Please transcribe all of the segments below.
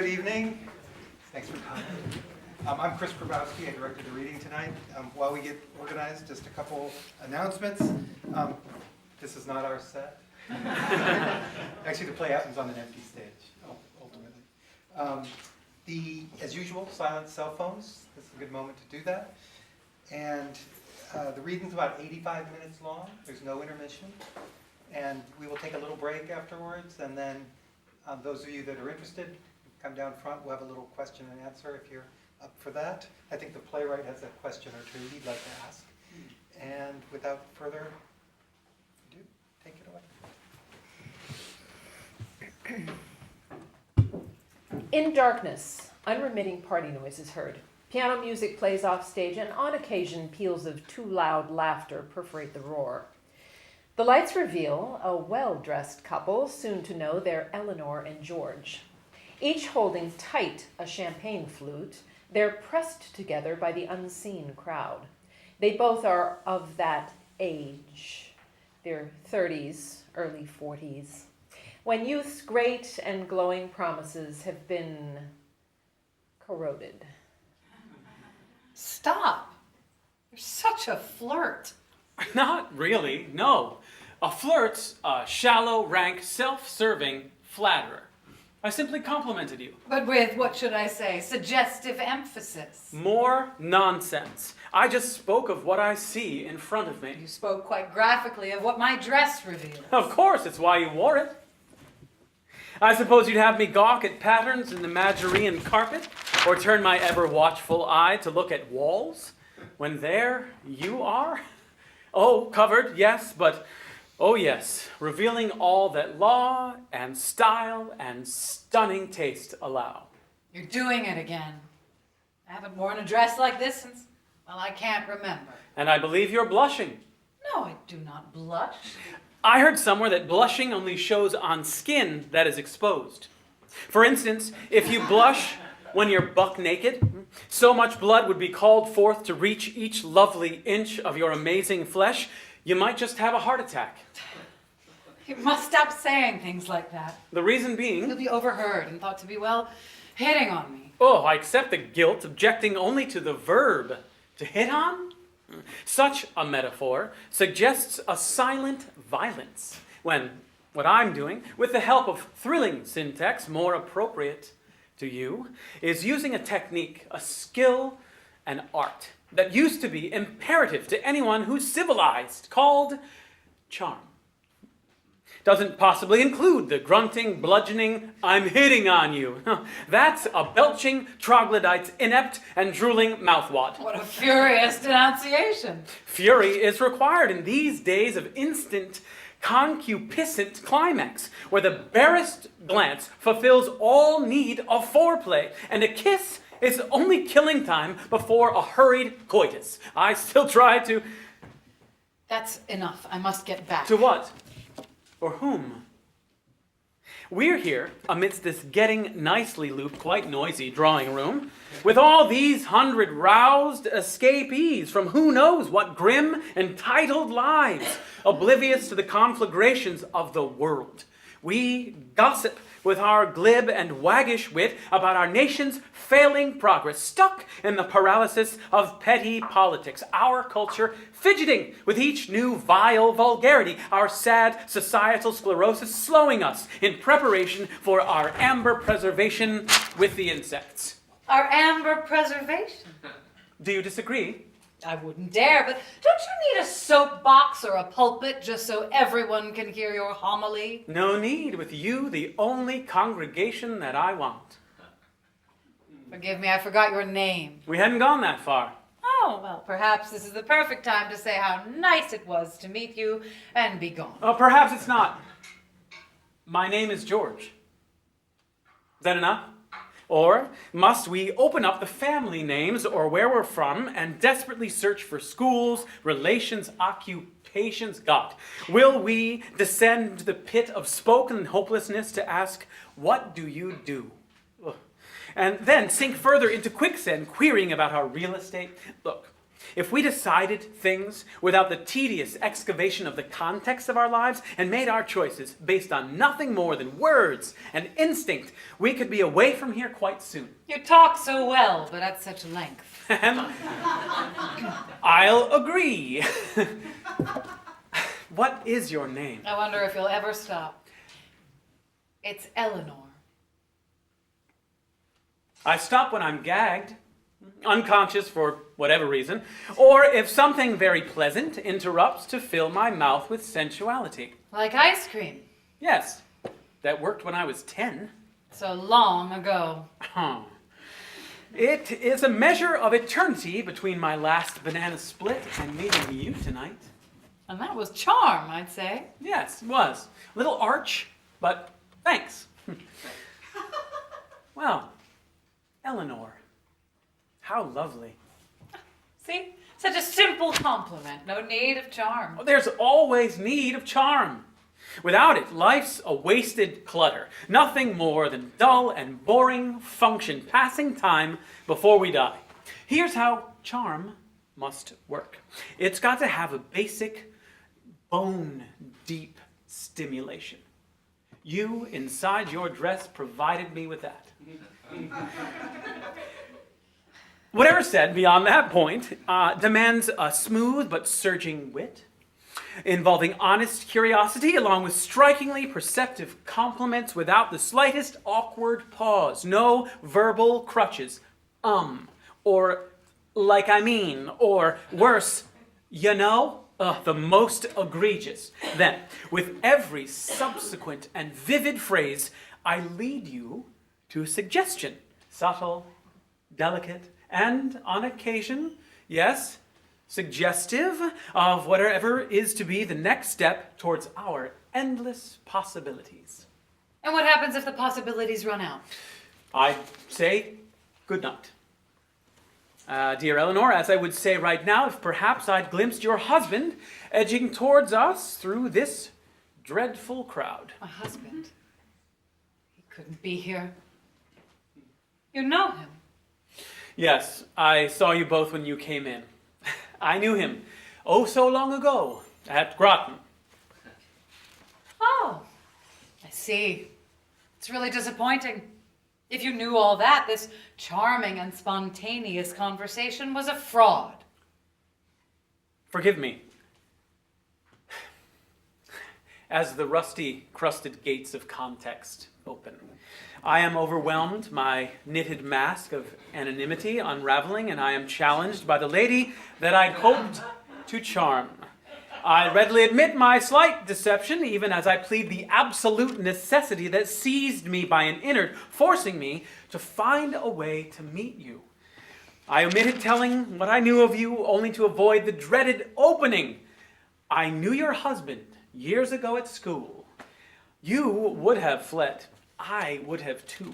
Good evening. Thanks for coming. I'm Chris Grabowski. I directed the reading tonight. While we get organized, just a couple announcements. This is not our set. Actually, the play happens on an empty stage, ultimately. As usual, silence cell phones. This is a good moment to do that. And the reading's about 85 minutes long. There's no intermission. And we will take a little break afterwards, and then those of you that are interested, come down front. We'll have a little question and answer if you're up for that. I think the playwright has a question or two he'd like to ask. And without further ado, take it away. In darkness, unremitting party noise is heard. Piano music plays off stage, and on occasion peals of too loud laughter perforate the roar. The lights reveal a well-dressed couple, soon to know they're Eleanor and George. Each holding tight a champagne flute, they're pressed together by the unseen crowd. They both are of that age, their 30s, early 40s, when youth's great and glowing promises have been corroded. Stop! You're such a flirt. Not really, no. A flirt's a shallow, rank, self-serving flatterer. I simply complimented you. But with, what should I say, suggestive emphasis. More nonsense. I just spoke of what I see in front of me. You spoke quite graphically of what my dress reveals. Of course, it's why you wore it. I suppose you'd have me gawk at patterns in the Magerian carpet, or turn my ever-watchful eye to look at walls, when there you are? Oh, covered, yes, but oh yes, revealing all that law and style and stunning taste allow. You're doing it again. I haven't worn a dress like this since, well, I can't remember. And I believe you're blushing. No, I do not blush. I heard somewhere that blushing only shows on skin that is exposed. For instance, if you blush when you're buck naked, so much blood would be called forth to reach each lovely inch of your amazing flesh, you might just have a heart attack. You must stop saying things like that. The reason being... You'll be overheard and thought to be, well, hitting on me. Oh, I accept the guilt, objecting only to the verb. To hit on? Such a metaphor suggests a silent violence, when what I'm doing, with the help of thrilling syntax more appropriate to you, is using a technique, a skill, an art that used to be imperative to anyone who's civilized, called charm. Doesn't possibly include the grunting, bludgeoning, I'm hitting on you. That's a belching, troglodyte's inept and drooling mouthwad. What a furious denunciation. Fury is required in these days of instant, concupiscent climax, where the barest glance fulfills all need of foreplay, and a kiss is only killing time before a hurried coitus. I still try to... That's enough. I must get back. To what? Or whom? We're here amidst this getting nicely looped, quite noisy drawing room, with all these 100 roused escapees from who knows what grim, entitled lives, oblivious to the conflagrations of the world. We gossip with our glib and waggish wit about our nation's failing progress, stuck in the paralysis of petty politics, our culture fidgeting with each new vile vulgarity, our sad societal sclerosis slowing us in preparation for our amber preservation with the insects. Our amber preservation. Do you disagree? I wouldn't dare, but don't you need a soapbox or a pulpit just so everyone can hear your homily? No need, with you the only congregation that I want. Forgive me, I forgot your name. We hadn't gone that far. Oh, well, perhaps this is the perfect time to say how nice it was to meet you and be gone. Oh, perhaps it's not. My name is George. Is that enough? Or must we open up the family names or where we're from and desperately search for schools, relations, occupations? God, will we descend to the pit of spoken hopelessness to ask, what do you do? Ugh. And then sink further into quicksand, querying about our real estate? Look, If we decided things without the tedious excavation of the context of our lives and made our choices based on nothing more than words and instinct, we could be away from here quite soon. You talk so well, but at such length. I'll agree. What is your name? I wonder if you'll ever stop. It's Eleanor. I stop when I'm gagged, unconscious for whatever reason, or if something very pleasant interrupts to fill my mouth with sensuality. Like ice cream. Yes, that worked when I was 10. So long ago. Huh. It is a measure of eternity between my last banana split and meeting you tonight. And that was charm, I'd say. Yes, it was. A little arch, but thanks. Well, Eleanor, how lovely. See? Such a simple compliment. No need of charm. Oh, there's always need of charm. Without it, life's a wasted clutter. Nothing more than dull and boring function, passing time before we die. Here's how charm must work. It's got to have a basic, bone-deep stimulation. You, inside your dress, provided me with that. Whatever said beyond that point demands a smooth but surging wit, involving honest curiosity along with strikingly perceptive compliments without the slightest awkward pause. No verbal crutches. Or like I mean, or worse, you know? The most egregious. Then, with every subsequent and vivid phrase, I lead you to a suggestion. Subtle, delicate, and on occasion, yes, suggestive of whatever is to be the next step towards our endless possibilities. And what happens if the possibilities run out? I'd say good night. Dear Eleanor, as I would say right now, if perhaps I'd glimpsed your husband edging towards us through this dreadful crowd. My husband? He couldn't be here. You know him. Yes, I saw you both when you came in. I knew him, oh so long ago, at Groton. Oh, I see. It's really disappointing. If you knew all that, this charming and spontaneous conversation was a fraud. Forgive me. As the rusty, crusted gates of context open, I am overwhelmed, my knitted mask of anonymity unraveling, and I am challenged by the lady that I'd hoped to charm. I readily admit my slight deception, even as I plead the absolute necessity that seized me by an innard, forcing me to find a way to meet you. I omitted telling what I knew of you only to avoid the dreaded opening. I knew your husband years ago at school. You would have fled. I would have too.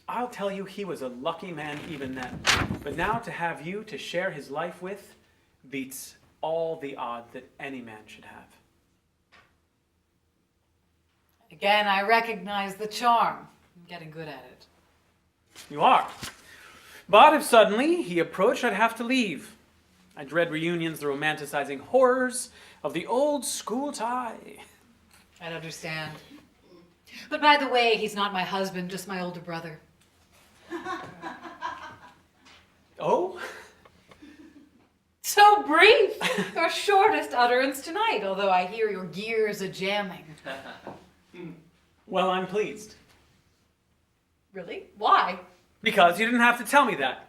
I'll tell you he was a lucky man even then. But now to have you to share his life with beats all the odds that any man should have. Again, I recognize the charm. I'm getting good at it. You are. But if suddenly he approached, I'd have to leave. I dread reunions, the romanticizing horrors of the old school tie. I'd understand. But by the way, he's not my husband, just my older brother. Oh? So brief! Your shortest utterance tonight, although I hear your gears a-jamming. Well, I'm pleased. Really? Why? Because you didn't have to tell me that.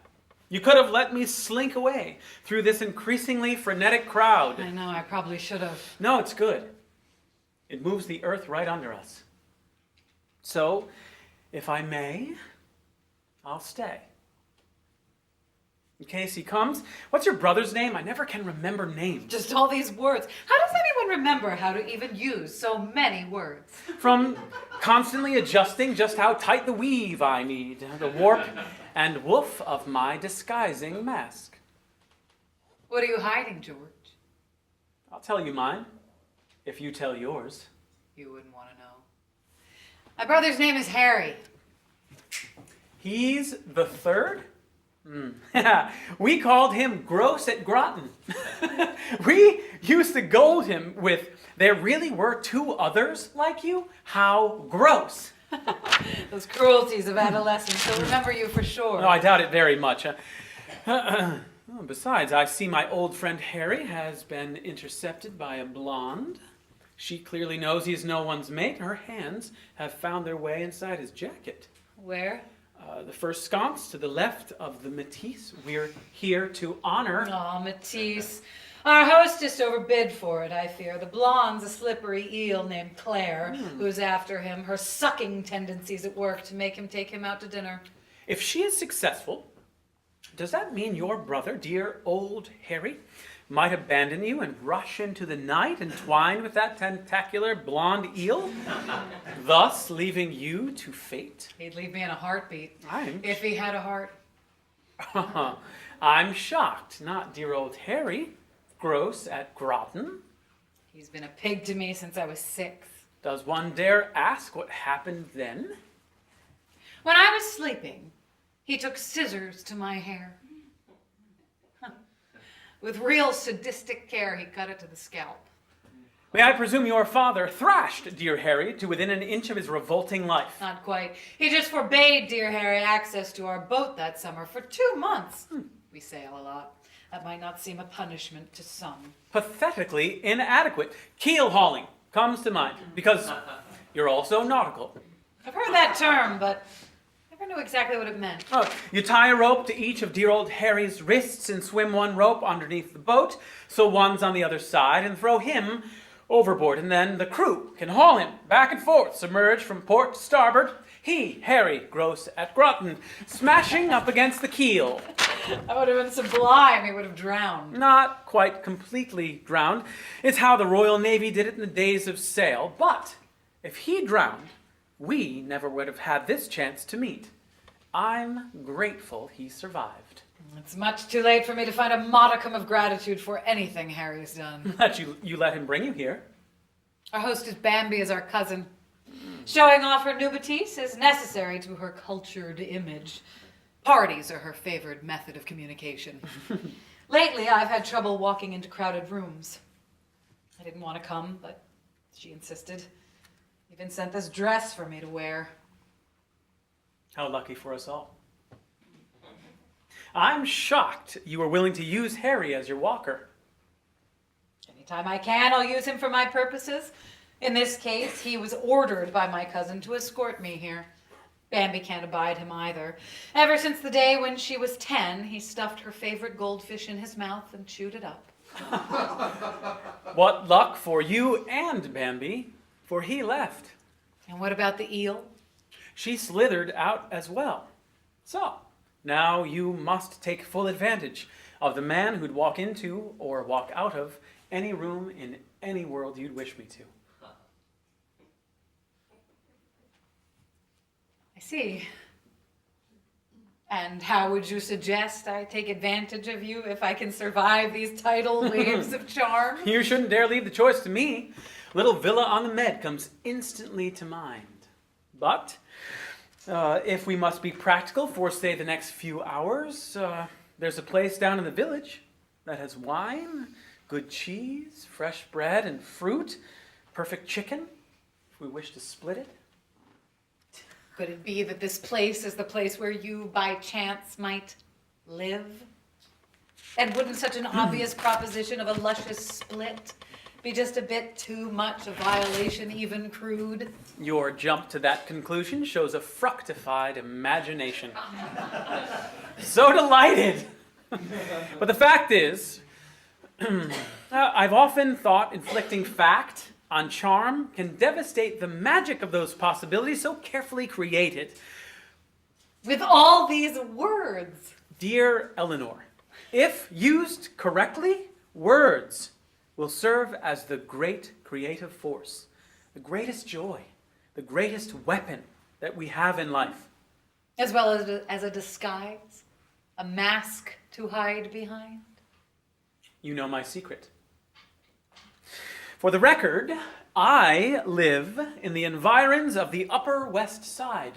You could have let me slink away through this increasingly frenetic crowd. I know, I probably should have. No, it's good. It moves the earth right under us. So, if I may, I'll stay. In case he comes. What's your brother's name? I never can remember names. Just all these words. How does anyone remember how to even use so many words? From constantly adjusting just how tight the weave I need, the warp and woof of my disguising mask. What are you hiding, George? I'll tell you mine, if you tell yours. You wouldn't want to know. My brother's name is Harry. He's the third? We called him Gross at Groton. We used to goad him with, "There really were two others like you? How gross." Those cruelties of adolescence, they'll remember you for sure. No, I doubt it very much. Besides, I see my old friend Harry has been intercepted by a blonde. She clearly knows he's no one's mate. Her hands have found their way inside his jacket. Where? The first sconce to the left of the Matisse. We're here to honor. Aw, Matisse. Our hostess overbid for it, I fear. The blonde's a slippery eel named Claire, who's after him, her sucking tendencies at work to make him take him out to dinner. If she is successful, does that mean your brother, dear old Harry, might abandon you and rush into the night entwined with that tentacular blonde eel, thus leaving you to fate? He'd leave me in a heartbeat, I'm if he had a heart. I'm shocked, not dear old Harry, Gross at Groton. He's been a pig to me since I was 6. Does one dare ask what happened then? When I was sleeping, he took scissors to my hair. With real sadistic care, he cut it to the scalp. May I presume your father thrashed dear Harry to within an inch of his revolting life? Not quite. He just forbade dear Harry access to our boat that summer for 2 months. We sail a lot. That might not seem a punishment to some. Pathetically inadequate. Keel hauling comes to mind, because you're also nautical. I've heard that term, but never knew exactly what it meant. Oh, you tie a rope to each of dear old Harry's wrists and swim one rope underneath the boat, so one's on the other side, and throw him overboard, and then the crew can haul him back and forth, submerged from port to starboard. He, Harry, Gross at Groton, smashing up against the keel. That would have been sublime. He would have drowned. Not quite completely drowned. It's how the Royal Navy did it in the days of sail. But if he drowned, we never would have had this chance to meet. I'm grateful he survived. It's much too late for me to find a modicum of gratitude for anything Harry's done. That you let him bring you here. Our hostess Bambi is our cousin. Showing off her new Matisse is necessary to her cultured image. Parties are her favored method of communication. Lately, I've had trouble walking into crowded rooms. I didn't want to come, but she insisted. Even sent this dress for me to wear. How lucky for us all. I'm shocked you were willing to use Harry as your walker. Anytime I can, I'll use him for my purposes. In this case, he was ordered by my cousin to escort me here. Bambi can't abide him either. Ever since the day when she was 10, he stuffed her favorite goldfish in his mouth and chewed it up. What luck for you and Bambi, for he left. And what about the eel? She slithered out as well. So, now you must take full advantage of the man who'd walk into or walk out of any room in any world you'd wish me to. I see. And how would you suggest I take advantage of you if I can survive these tidal waves of charm? You shouldn't dare leave the choice to me. Little villa on the Med comes instantly to mind. But if we must be practical for, say, the next few hours, there's a place down in the village that has wine, good cheese, fresh bread and fruit, perfect chicken, if we wish to split it. Could it be that this place is the place where you, by chance, might live? And wouldn't such an obvious proposition of a luscious split be just a bit too much a violation, even crude? Your jump to that conclusion shows a fructified imagination. So delighted! But the fact is, I've often thought inflicting fact on charm can devastate the magic of those possibilities so carefully created. With all these words. Dear Eleanor, if used correctly, words will serve as the great creative force, the greatest joy, the greatest weapon that we have in life. As well as a disguise, a mask to hide behind. You know my secret. For the record, I live in the environs of the Upper West Side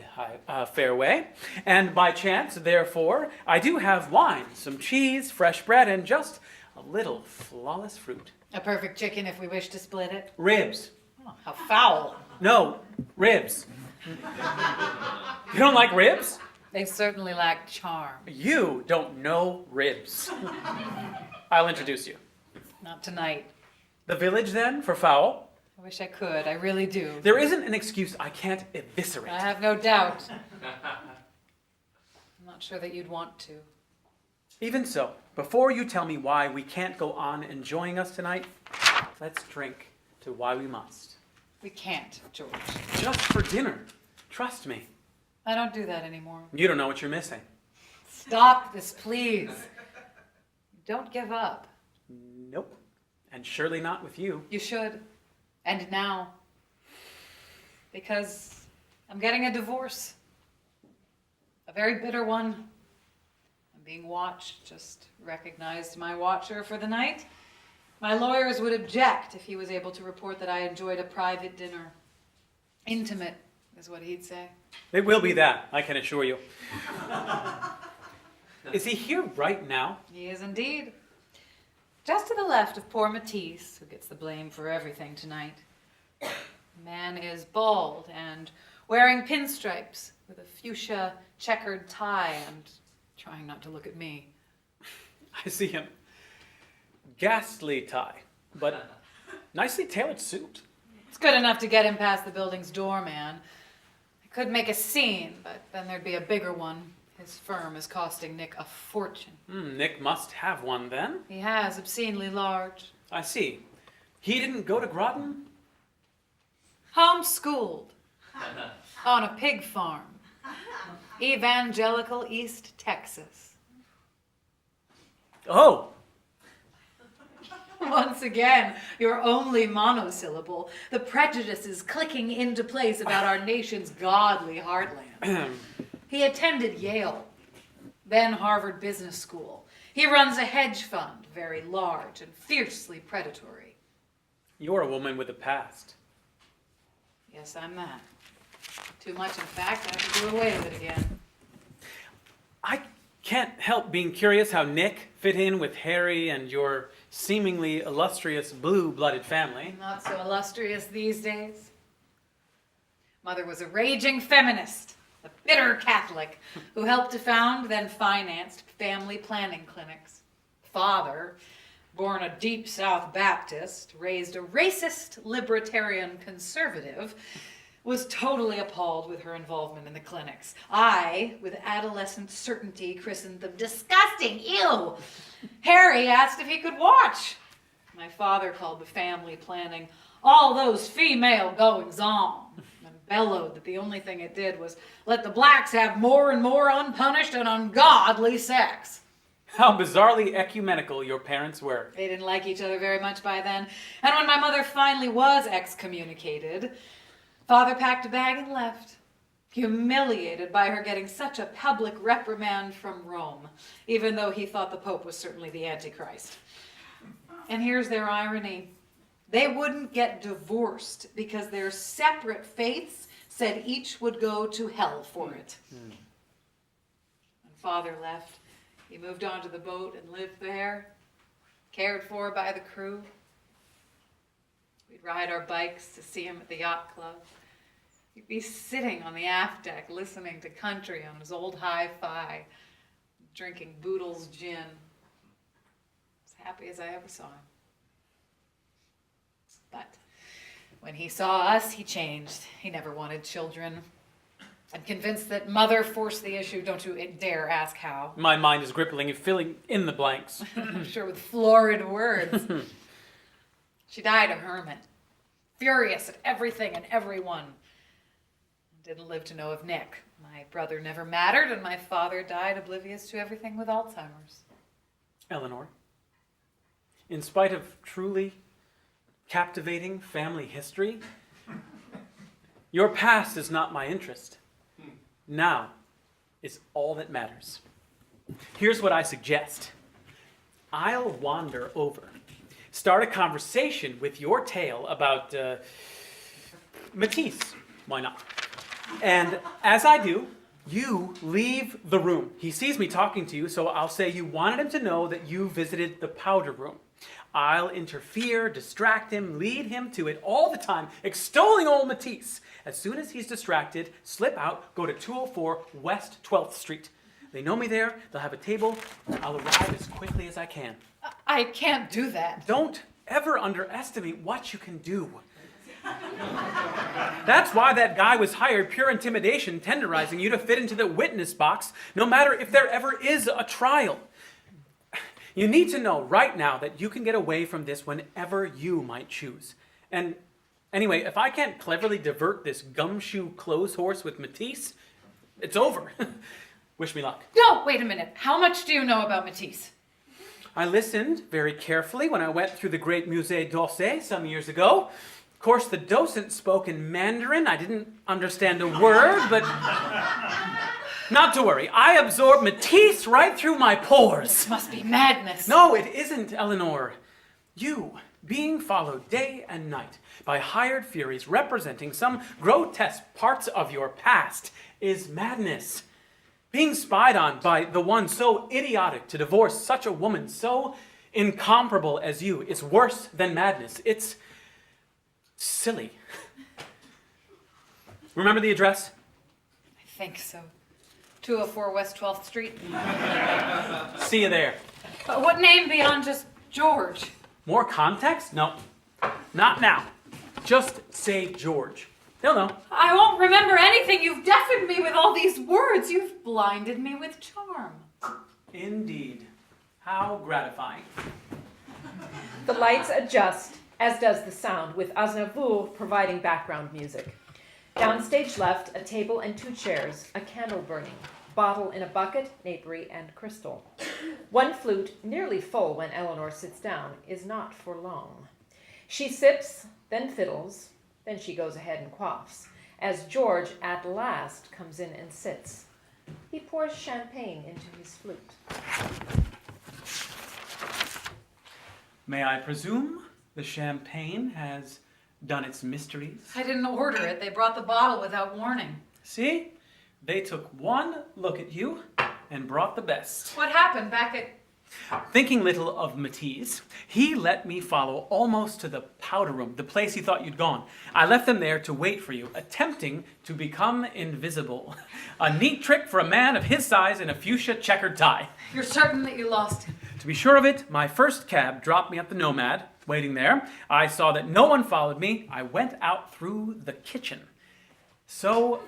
fairway, and by chance, therefore, I do have wine, some cheese, fresh bread, and just a little flawless fruit. A perfect chicken if we wish to split it. Ribs. Oh, how foul. No, ribs. You don't like ribs? They certainly lack charm. You don't know ribs. I'll introduce you. Not tonight. The village, then, for fowl? I wish I could. I really do. There isn't an excuse I can't eviscerate. I have no doubt. I'm not sure that you'd want to. Even so, before you tell me why we can't go on enjoying us tonight, let's drink to why we must. We can't, George. Just for dinner. Trust me. I don't do that anymore. You don't know what you're missing. Stop this, please. Don't give up. Nope. And surely not with you. You should. And now. Because I'm getting a divorce. A very bitter one. I'm being watched. Just recognized my watcher for the night. My lawyers would object if he was able to report that I enjoyed a private dinner. Intimate is what he'd say. It will be that, I can assure you. Is he here right now? He is indeed. Just to the left of poor Matisse, who gets the blame for everything tonight. The man is bald and wearing pinstripes with a fuchsia checkered tie and trying not to look at me. I see him. Ghastly tie, but nicely tailored suit. It's good enough to get him past the building's doorman. I could make a scene, but then there'd be a bigger one. His firm is costing Nick a fortune. Nick must have one then. He has, obscenely large. I see. He didn't go to Groton? Homeschooled. On a pig farm. Evangelical East Texas. Oh! Once again, your only monosyllable, the prejudices clicking into place about our nation's godly heartland. He attended Yale, then Harvard Business School. He runs a hedge fund, very large and fiercely predatory. You're a woman with a past. Yes, I'm that. Too much, in fact, I have to do away with it again. I can't help being curious how Nick fit in with Harry and your seemingly illustrious blue-blooded family. Not so illustrious these days. Mother was a raging feminist, a bitter Catholic, who helped to found, then financed, family planning clinics. Father, born a deep South Baptist, raised a racist libertarian conservative, was totally appalled with her involvement in the clinics. I, with adolescent certainty, christened them disgusting, ew. Harry asked if he could watch. My father called the family planning all those female goings-on, and bellowed that the only thing it did was let the blacks have more and more unpunished and ungodly sex. How bizarrely ecumenical your parents were. They didn't like each other very much by then, and when my mother finally was excommunicated, Father packed a bag and left, humiliated by her getting such a public reprimand from Rome, even though he thought the Pope was certainly the Antichrist. And here's their irony. They wouldn't get divorced because their separate faiths said each would go to hell for it. When Father left, he moved onto the boat and lived there, cared for by the crew. We'd ride our bikes to see him at the yacht club. He'd be sitting on the aft deck listening to country on his old hi-fi, drinking Boodle's gin. As happy as I ever saw him. But when he saw us, he changed. He never wanted children. I'm convinced that Mother forced the issue. Don't you dare ask how. My mind is gripping and filling in the blanks. I'm sure with florid words. She died a hermit, furious at everything and everyone. Didn't live to know of Nick. My brother never mattered, and my father died oblivious to everything with Alzheimer's. Eleanor, in spite of truly captivating family history, your past is not my interest. Now is all that matters. Here's what I suggest. I'll wander over, start a conversation with your tale about Matisse. Why not? And as I do, you leave the room. He sees me talking to you, so I'll say you wanted him to know that you visited the powder room. I'll interfere, distract him, lead him to it all the time, extolling old Matisse. As soon as he's distracted, slip out, go to 204 West 12th Street. They know me there, they'll have a table, I'll arrive as quickly as I can. I can't do that. Don't ever underestimate what you can do. That's why that guy was hired, pure intimidation, tenderizing you to fit into the witness box, no matter if there ever is a trial. You need to know right now that you can get away from this whenever you might choose. And anyway, if I can't cleverly divert this gumshoe clothes horse with Matisse, it's over. Wish me luck. No, wait a minute. How much do you know about Matisse? I listened very carefully when I went through the great Musée d'Orsay some years ago. Of course, the docent spoke in Mandarin. I didn't understand a word, but not to worry. I absorbed Matisse right through my pores. This must be madness. No, it isn't, Eleanor. You, being followed day and night by hired furies representing some grotesque parts of your past, is madness. Being spied on by the one so idiotic to divorce such a woman so incomparable as you is worse than madness. It's silly. Remember the address? I think so. 204 West 12th Street. See you there. What name beyond just George? More context? No, not now. Just say George. They'll know. I won't remember anything. You've deafened me with all these words. You've blinded me with charm. Indeed. How gratifying. The lights adjust, as does the sound, with Aznavour providing background music. Downstage left, a table and 2 chairs, a candle burning, bottle in a bucket, napery, and crystal. One flute, nearly full when Eleanor sits down, is not for long. She sips, then fiddles, then she goes ahead and quaffs, as George at last comes in and sits. He pours champagne into his flute. May I presume the champagne has done its mysteries? I didn't order it. They brought the bottle without warning. See? They took one look at you and brought the best. What happened back at... Thinking little of Matisse, he let me follow almost to the powder room, the place he thought you'd gone. I left them there to wait for you, attempting to become invisible. A neat trick for a man of his size in a fuchsia checkered tie. You're certain that you lost him? To be sure of it, my first cab dropped me at the Nomad, waiting there. I saw that no one followed me. I went out through the kitchen. So,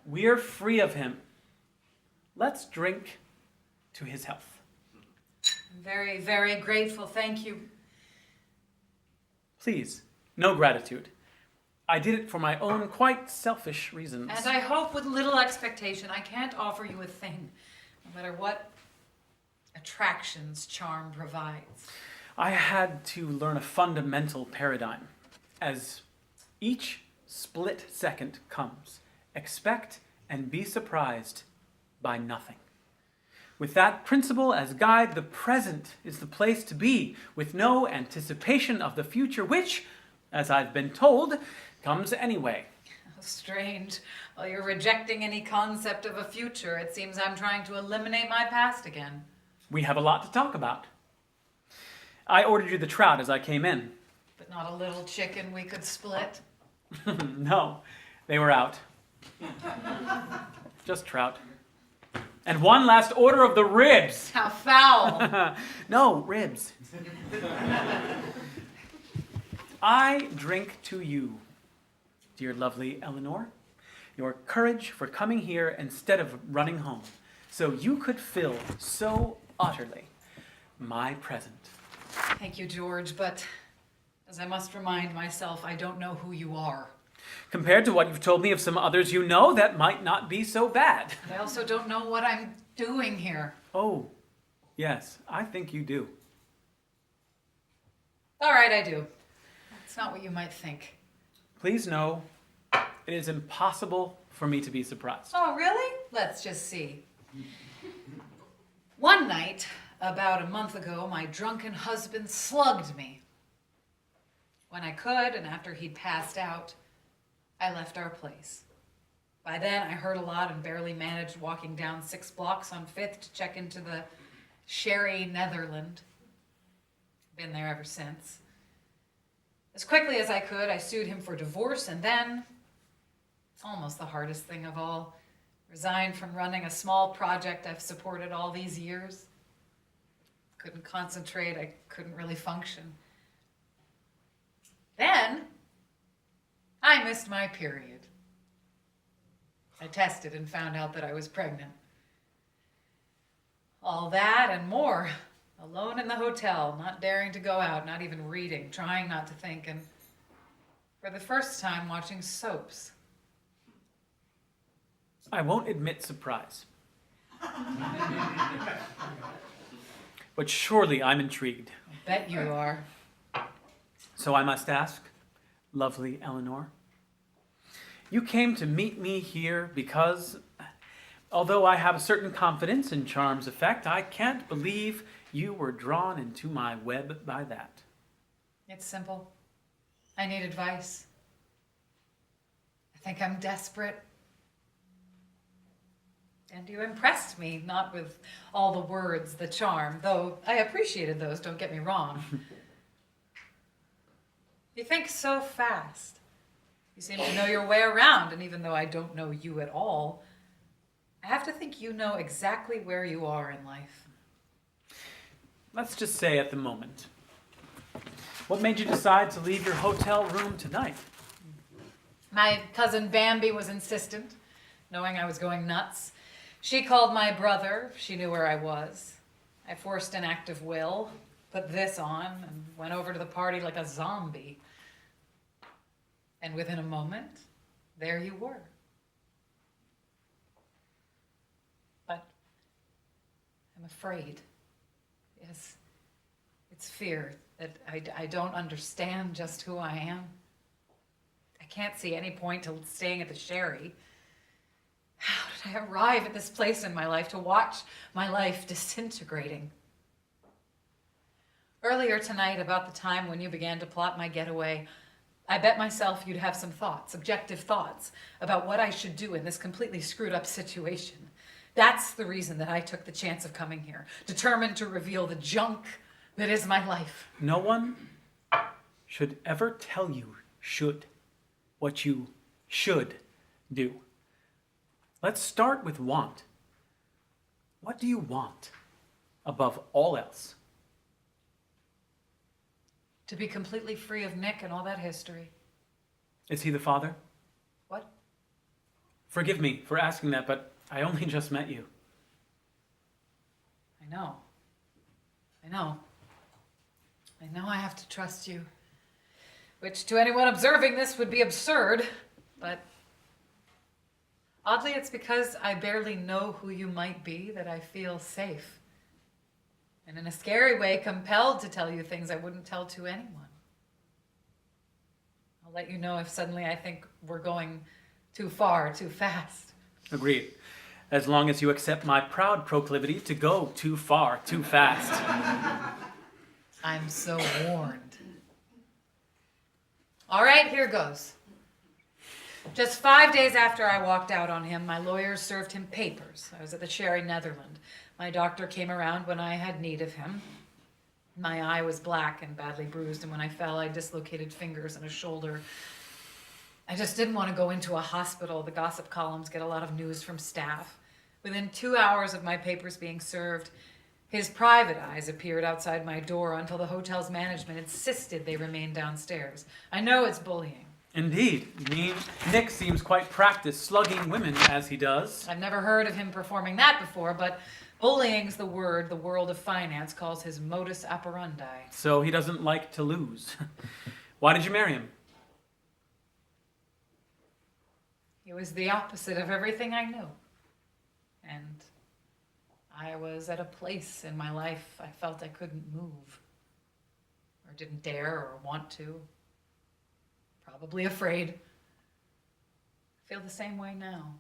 we're free of him. Let's drink to his health. I'm very, very grateful. Thank you. Please, no gratitude. I did it for my own quite selfish reasons. And I hope with little expectation. I can't offer you a thing, no matter what attractions charm provides. I had to learn a fundamental paradigm. As each split second comes, expect and be surprised by nothing. With that principle as guide, the present is the place to be, with no anticipation of the future, which, as I've been told, comes anyway. How strange. While you're rejecting any concept of a future, it seems I'm trying to eliminate my past again. We have a lot to talk about. I ordered you the trout as I came in. But not a little chicken we could split? No, they were out. Just trout. And one last order of the ribs. How foul. No, ribs. I drink to you, dear lovely Eleanor, your courage for coming here instead of running home, so you could fill so utterly my present. Thank you, George, but as I must remind myself, I don't know who you are. Compared to what you've told me of some others you know, that might not be so bad. I also don't know what I'm doing here. Oh, yes, I think you do. All right, I do. It's not what you might think. Please know, it is impossible for me to be surprised. Oh, really? Let's just see. One night, About a month ago, my drunken husband slugged me. When I could, and after he'd passed out, I left our place. By then, I heard a lot and barely managed walking down 6 blocks on 5th to check into the Sherry Netherland. Been there ever since. As quickly as I could, I sued him for divorce, and then, almost the hardest thing of all, resigned from running a small project I've supported all these years. Couldn't concentrate, I couldn't really function. Then, I missed my period. I tested and found out that I was pregnant. All that and more, alone in the hotel, not daring to go out, not even reading, trying not to think, and for the first time watching soaps. I won't admit surprise. But surely I'm intrigued. I bet you are. So I must ask, lovely Eleanor, you came to meet me here because, although I have a certain confidence in charm's effect, I can't believe you were drawn into my web by that. It's simple. I need advice. I think I'm desperate. And you impressed me, not with all the words, the charm, though I appreciated those, don't get me wrong. You think so fast. You seem to know your way around, and even though I don't know you at all, I have to think you know exactly where you are in life. Let's just say at the moment. What made you decide to leave your hotel room tonight? My cousin Bambi was insistent, knowing I was going nuts. She called my brother. She knew where I was. I forced an act of will, put this on, and went over to the party like a zombie. And within a moment, there you were. But I'm afraid. Yes, it's fear that I don't understand just who I am. I can't see any point to staying at the Sherry. How did I arrive at this place in my life to watch my life disintegrating? Earlier tonight, about the time when you began to plot my getaway, I bet myself you'd have some thoughts, objective thoughts, about what I should do in this completely screwed up situation. That's the reason that I took the chance of coming here, determined to reveal the junk that is my life. No one should ever tell you what you should do. Let's start with want. What do you want above all else? To be completely free of Nick and all that history. Is he the father? What? Forgive me for asking that, but I only just met you. I know. I know I have to trust you. Which to anyone observing this would be absurd, but oddly it's because I barely know who you might be that I feel safe. And in a scary way, compelled to tell you things I wouldn't tell to anyone. I'll let you know if suddenly I think we're going too far, too fast. Agreed. As long as you accept my proud proclivity to go too far, too fast. I'm so warned. All right, here goes. Just 5 days after I walked out on him, my lawyers served him papers. I was at the Sherry Netherland. My doctor came around when I had need of him. My eye was black and badly bruised, and when I fell, I dislocated fingers and a shoulder. I just didn't want to go into a hospital. The gossip columns get a lot of news from staff. Within 2 hours of my papers being served, his private eyes appeared outside my door until the hotel's management insisted they remain downstairs. I know it's bullying. Indeed. You mean Nick seems quite practiced slugging women as he does. I've never heard of him performing that before, but bullying's the word the world of finance calls his modus operandi. So he doesn't like to lose. Why did you marry him? He was the opposite of everything I knew. And I was at a place in my life I felt I couldn't move. Or didn't dare or want to. Probably afraid. I feel the same way now.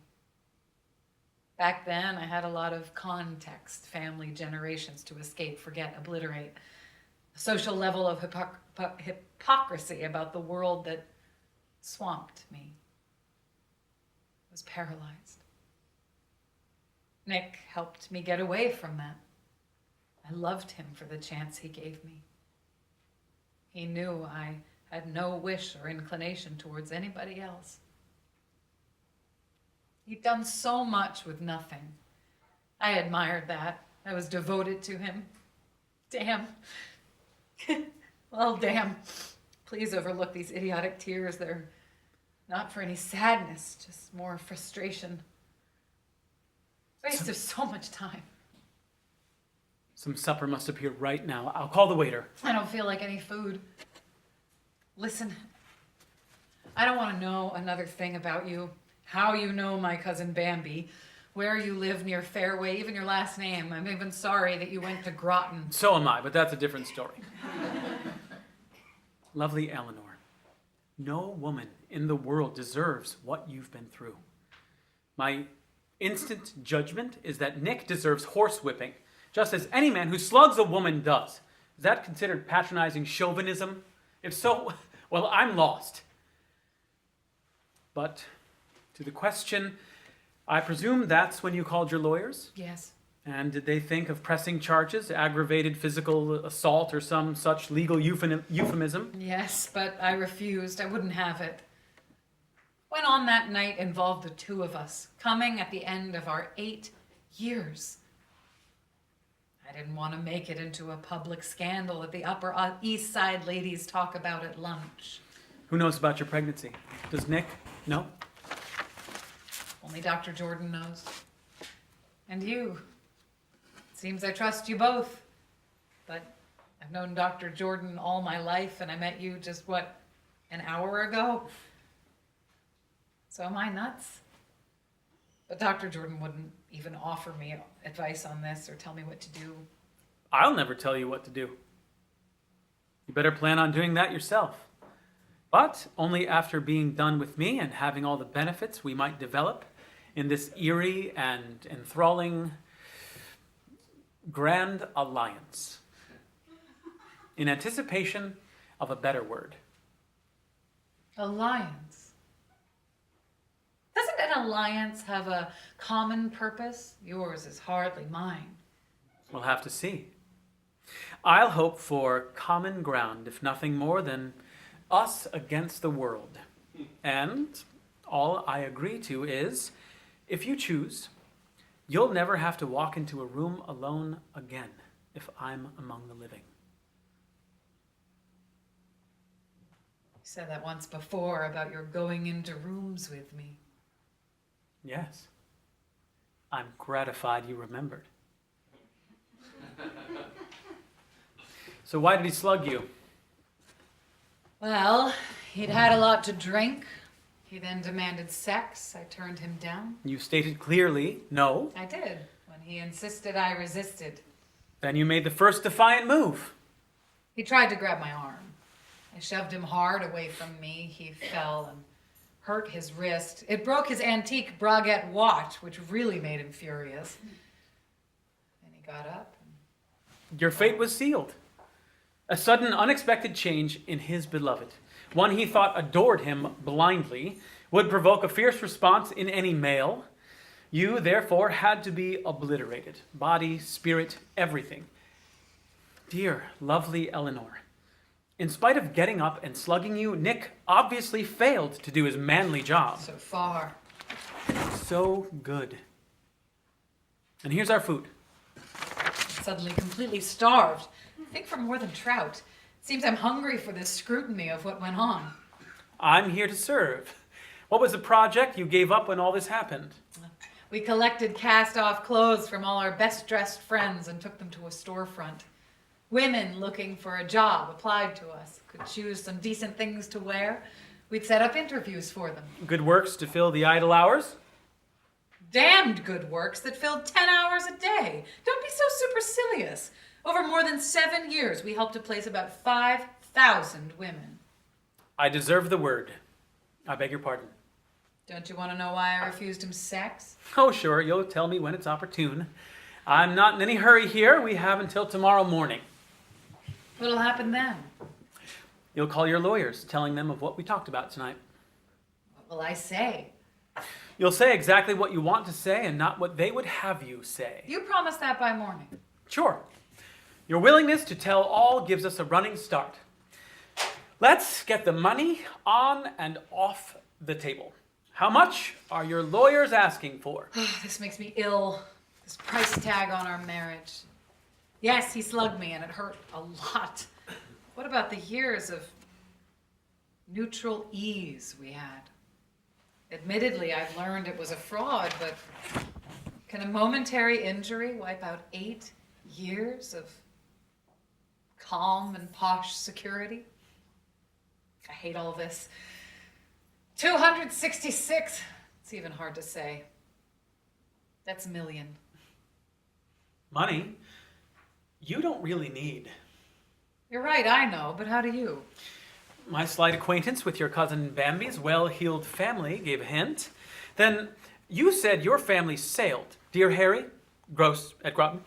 Back then, I had a lot of context, family, generations to escape, forget, obliterate. A social level of hypocrisy about the world that swamped me. I was paralyzed. Nick helped me get away from that. I loved him for the chance he gave me. He knew I had no wish or inclination towards anybody else. He'd done so much with nothing. I admired that. I was devoted to him. Damn. Well, damn. Please overlook these idiotic tears. They're not for any sadness, just more frustration. Waste of so much time. Some supper must appear right now. I'll call the waiter. I don't feel like any food. Listen, I don't want to know another thing about you. How you know my cousin Bambi, where you live near Fairway, even your last name. I'm even sorry that you went to Groton. So am I, but that's a different story. Lovely Eleanor, no woman in the world deserves what you've been through. My instant judgment is that Nick deserves horsewhipping, just as any man who slugs a woman does. Is that considered patronizing chauvinism? If so, well, I'm lost. But to the question, I presume that's when you called your lawyers? Yes. And did they think of pressing charges, aggravated physical assault, or some such legal euphemism? Yes, but I refused. I wouldn't have it. Went on that night involved the two of us, coming at the end of our 8 years. I didn't want to make it into a public scandal that the Upper East Side ladies talk about at lunch. Who knows about your pregnancy? Does Nick know? Only Dr. Jordan knows. And you. Seems I trust you both. But I've known Dr. Jordan all my life, and I met you just, an hour ago? So am I nuts? But Dr. Jordan wouldn't even offer me advice on this or tell me what to do. I'll never tell you what to do. You better plan on doing that yourself. But only after being done with me and having all the benefits we might develop in this eerie and enthralling grand alliance. In anticipation of a better word. Alliance. Doesn't an alliance have a common purpose? Yours is hardly mine. We'll have to see. I'll hope for common ground, if nothing more than us against the world. And all I agree to is, if you choose, you'll never have to walk into a room alone again if I'm among the living. You said that once before about your going into rooms with me. Yes. I'm gratified you remembered. So why did he slug you? Well, he'd had a lot to drink. He then demanded sex. I turned him down. You stated clearly no. I did. When he insisted, I resisted. Then you made the first defiant move. He tried to grab my arm. I shoved him hard away from me. He fell and hurt his wrist. It broke his antique Braguette watch, which really made him furious. Then he got up. Your fate was sealed. A sudden, unexpected change in his beloved, one he thought adored him blindly, would provoke a fierce response in any male. You, therefore, had to be obliterated. Body, spirit, everything. Dear, lovely Eleanor, in spite of getting up and slugging you, Nick obviously failed to do his manly job. So far. So good. And here's our food. Suddenly completely starved. I think for more than trout. Seems I'm hungry for this scrutiny of what went on. I'm here to serve. What was the project you gave up when all this happened? We collected cast-off clothes from all our best-dressed friends and took them to a storefront. Women looking for a job applied to us, could choose some decent things to wear. We'd set up interviews for them. Good works to fill the idle hours? Damned good works that filled 10 hours a day. Don't be so supercilious. Over more than 7 years, we helped to place about 5,000 women. I deserve the word. I beg your pardon. Don't you want to know why I refused him sex? Oh, sure, you'll tell me when it's opportune. I'm not in any hurry here. We have until tomorrow morning. What'll happen then? You'll call your lawyers, telling them of what we talked about tonight. What will I say? You'll say exactly what you want to say and not what they would have you say. You promised that by morning. Sure. Your willingness to tell all gives us a running start. Let's get the money on and off the table. How much are your lawyers asking for? This makes me ill. This price tag on our marriage. Yes, he slugged me and it hurt a lot. What about the years of neutral ease we had? Admittedly, I've learned it was a fraud, but can a momentary injury wipe out 8 years of calm and posh security? I hate all this. 266. It's even hard to say. That's a million. Money you don't really need. You're right, I know, but how do you? My slight acquaintance with your cousin Bambi's well-heeled family gave a hint. Then you said your family sailed. Dear Harry, gross at Groton,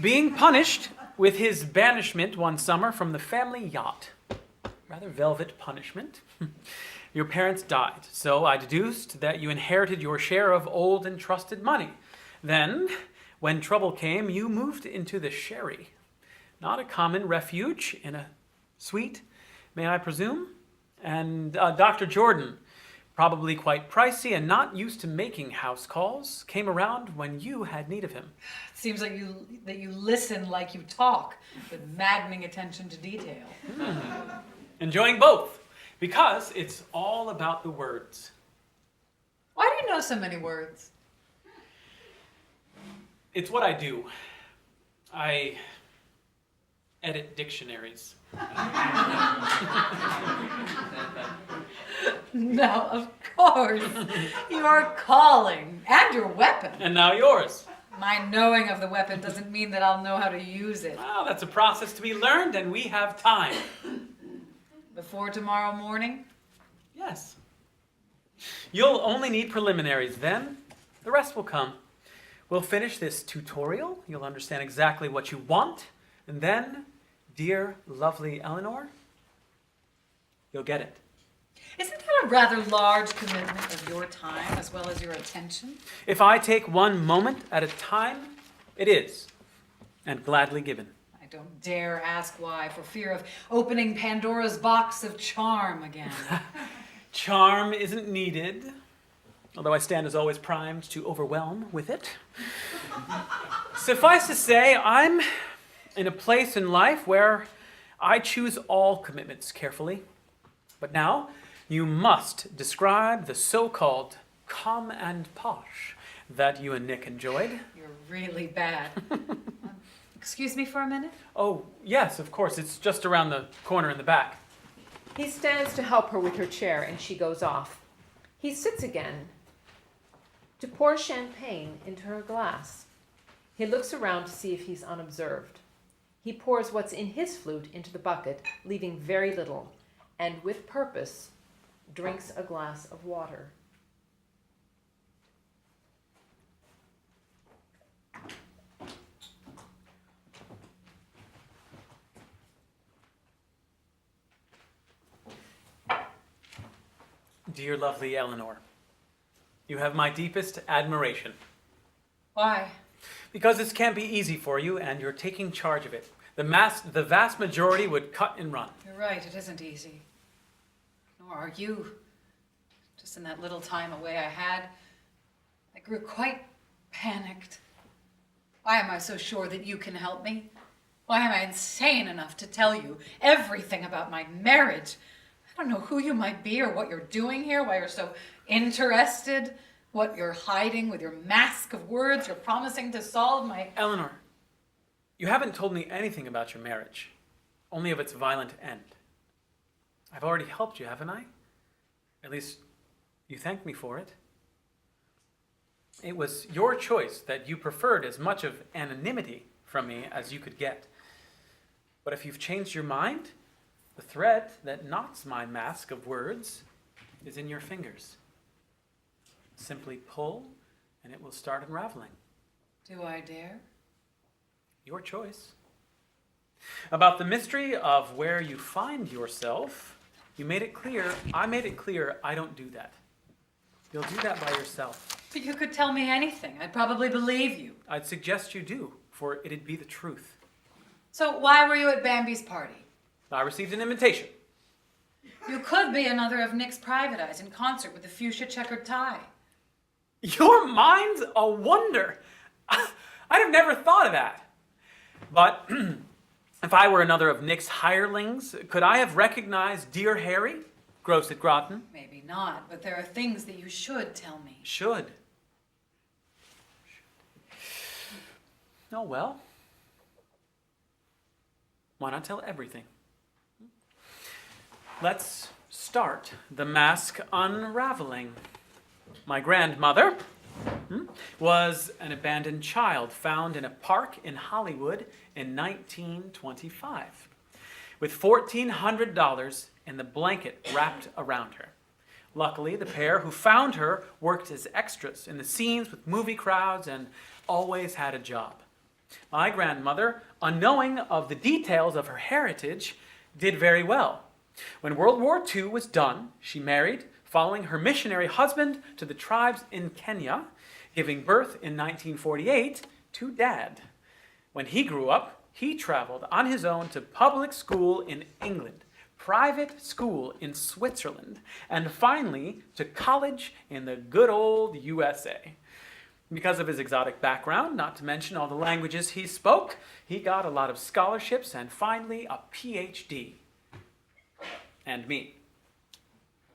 being punished with his banishment one summer from the family yacht. Rather velvet punishment. Your parents died, so I deduced that you inherited your share of old and trusted money. Then, when trouble came, you moved into the sherry. Not a common refuge in a suite, may I presume? And Dr. Jordan, probably quite pricey and not used to making house calls, came around when you had need of him. It seems like you listen like you talk, with maddening attention to detail. Enjoying both, because it's all about the words. Why do you know so many words? It's what I do. I edit dictionaries. No, of course. Your calling and your weapon. And now yours. My knowing of the weapon doesn't mean that I'll know how to use it. Well, that's a process to be learned, and we have time. Before tomorrow morning? Yes. You'll only need preliminaries, then the rest will come. We'll finish this tutorial, you'll understand exactly what you want, and then, dear, lovely Eleanor, you'll get it. Isn't that a rather large commitment of your time as well as your attention? If I take one moment at a time, it is, and gladly given. I don't dare ask why, for fear of opening Pandora's box of charm again. Charm isn't needed, although I stand as always primed to overwhelm with it. Suffice to say, I'm in a place in life where I choose all commitments carefully. But now, you must describe the so-called calm and posh that you and Nick enjoyed. You're really bad. Excuse me for a minute? Oh, yes, of course. It's just around the corner in the back. He stands to help her with her chair, and she goes off. He sits again to pour champagne into her glass. He looks around to see if he's unobserved. He pours what's in his flute into the bucket, leaving very little, and with purpose, drinks a glass of water. Dear lovely Eleanor, you have my deepest admiration. Why? Because this can't be easy for you, and you're taking charge of it. The vast majority would cut and run. You're right, it isn't easy. Nor are you. Just in that little time away I had, I grew quite panicked. Why am I so sure that you can help me? Why am I insane enough to tell you everything about my marriage? I don't know who you might be or what you're doing here, why you're so interested, what you're hiding with your mask of words you're promising to solve my... Eleanor, you haven't told me anything about your marriage, only of its violent end. I've already helped you, haven't I? At least, you thanked me for it. It was your choice that you preferred as much of anonymity from me as you could get. But if you've changed your mind, the thread that knots my mask of words is in your fingers. Simply pull, and it will start unraveling. Do I dare? Your choice. About the mystery of where you find yourself, I made it clear I don't do that. You'll do that by yourself. But you could tell me anything. I'd probably believe you. I'd suggest you do, for it'd be the truth. So why were you at Bambi's party? I received an invitation. You could be another of Nick's private eyes in concert with the fuchsia checkered tie. Your mind's a wonder. I'd have never thought of that. But if I were another of Nick's hirelings, could I have recognized dear Harry, gross at Groton? Maybe not, but there are things that you should tell me. Should. Oh, well. Why not tell everything? Let's start the mask unraveling. My grandmother was an abandoned child found in a park in Hollywood in 1925 with $1,400 in the blanket wrapped around her. Luckily, the pair who found her worked as extras in the scenes with movie crowds and always had a job. My grandmother, unknowing of the details of her heritage, did very well. When World War II was done, she married, following her missionary husband to the tribes in Kenya, giving birth in 1948 to Dad. When he grew up, he traveled on his own to public school in England, private school in Switzerland, and finally to college in the good old USA. Because of his exotic background, not to mention all the languages he spoke, he got a lot of scholarships and finally a PhD. And me.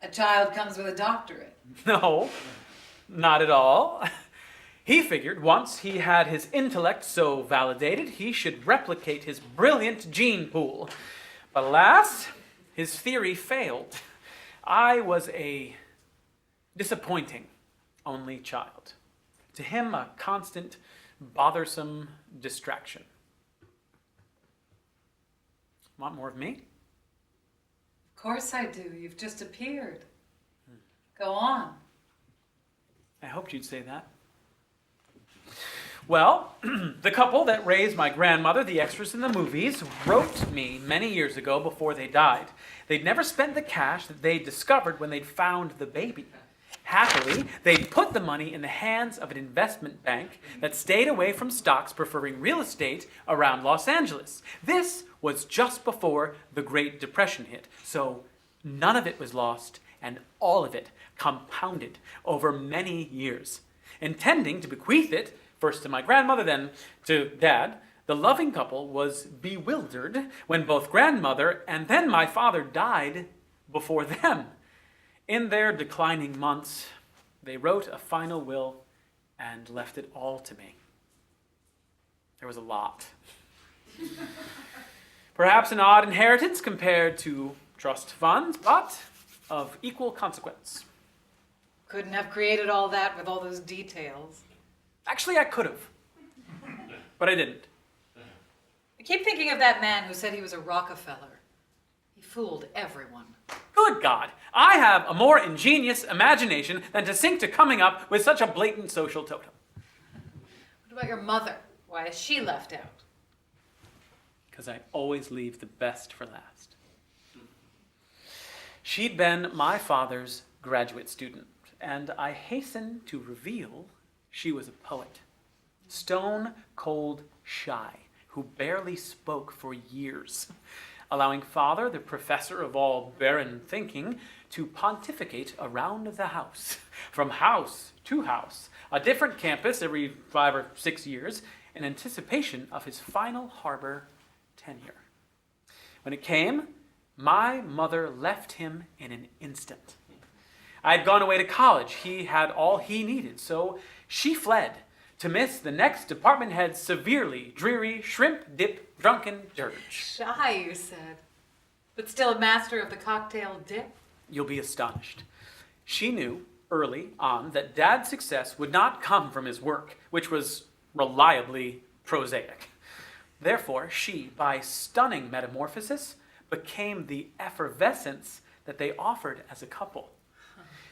A child comes with a doctorate. No, not at all. He figured once he had his intellect so validated, he should replicate his brilliant gene pool. But alas, his theory failed. I was a disappointing only child. To him, a constant, bothersome distraction. Want more of me? Of course I do. You've just appeared. Go on. I hoped you'd say that. Well, the couple that raised my grandmother, the extras in the movies, wrote me many years ago before they died. They'd never spent the cash that they'd discovered when they'd found the baby. Happily, they'd put the money in the hands of an investment bank that stayed away from stocks, preferring real estate around Los Angeles. This was just before the Great Depression hit, so none of it was lost, and all of it compounded over many years. Intending to bequeath it, first to my grandmother, then to Dad, the loving couple was bewildered when both grandmother and then my father died before them. In their declining months, they wrote a final will and left it all to me. There was a lot. Perhaps an odd inheritance compared to trust funds, but of equal consequence. Couldn't have created all that with all those details. Actually, I could have, but I didn't. I keep thinking of that man who said he was a Rockefeller. He fooled everyone. Good God, I have a more ingenious imagination than to sink to coming up with such a blatant social totem. What about your mother? Why is she left out? Because I always leave the best for last. She'd been my father's graduate student, and I hasten to reveal she was a poet. Stone cold shy, who barely spoke for years, allowing father, the professor of all barren thinking, to pontificate around the house, from house to house, a different campus every 5 or 6 years, in anticipation of his final harbor tenure. When it came, my mother left him in an instant. I had gone away to college. He had all he needed, so she fled to miss the next department head's severely dreary shrimp dip drunken dirge. Shy, you said. But still a master of the cocktail dip? You'll be astonished. She knew early on that Dad's success would not come from his work, which was reliably prosaic. Therefore, she, by stunning metamorphosis, became the effervescence that they offered as a couple.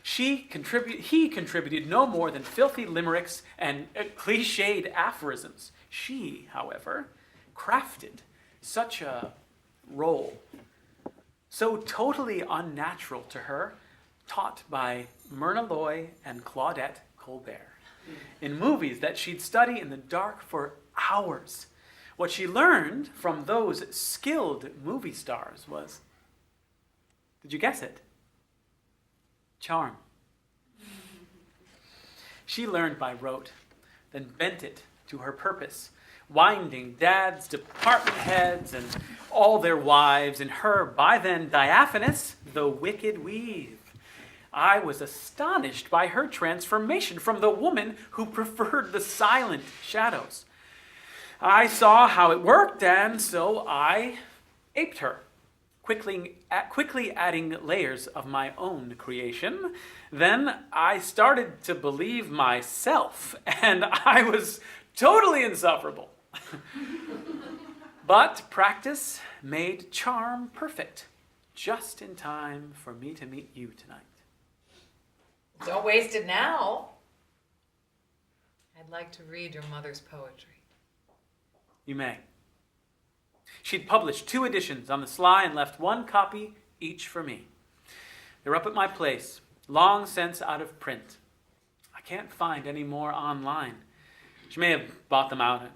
He contributed no more than filthy limericks and cliched aphorisms. She, however, crafted such a role, so totally unnatural to her, taught by Myrna Loy and Claudette Colbert, in movies that she'd study in the dark for hours. What she learned from those skilled movie stars was, did you guess it? Charm. She learned by rote, then bent it to her purpose, winding dads, department heads, and all their wives in her, by then diaphanous, though wicked weave. I was astonished by her transformation from the woman who preferred the silent shadows. I saw how it worked, and so I aped her, quickly adding layers of my own creation. Then I started to believe myself, and I was totally insufferable. But practice made charm perfect, just in time for me to meet you tonight. Don't waste it now. I'd like to read your mother's poetry. You may. She'd published 2 editions on the sly and left 1 copy each for me. They're up at my place, long since out of print. I can't find any more online. She may have bought them out.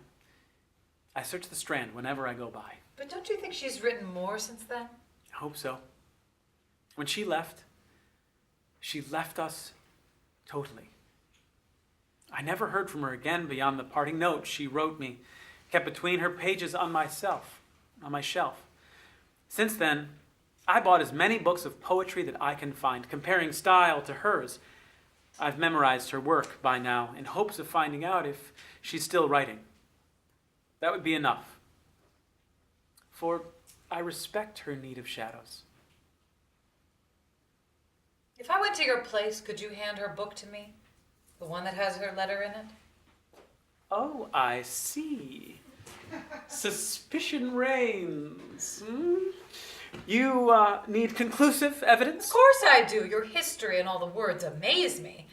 I search the Strand whenever I go by. But don't you think she's written more since then? I hope so. When she left us totally. I never heard from her again beyond the parting note she wrote me, kept between her pages on my shelf. Since then, I bought as many books of poetry that I can find, comparing style to hers. I've memorized her work by now in hopes of finding out if she's still writing. That would be enough. For I respect her need of shadows. If I went to your place, could you hand her book to me? The one that has her letter in it? Oh, I see. Suspicion reigns. You need conclusive evidence? Of course I do. Your history and all the words amaze me.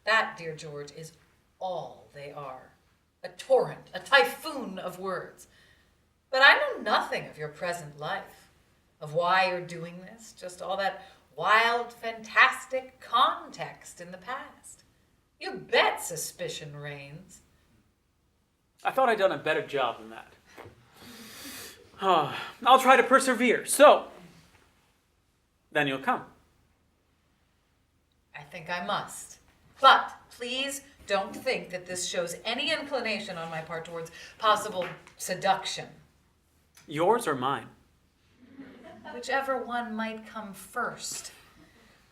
That, dear George, is all they are. A torrent, a typhoon of words. But I know nothing of your present life, of why you're doing this, just all that wild, fantastic context in the past. You bet suspicion reigns. I thought I'd done a better job than that. I'll try to persevere. So, then you'll come. I think I must. But please don't think that this shows any inclination on my part towards possible seduction. Yours or mine? Whichever one might come first.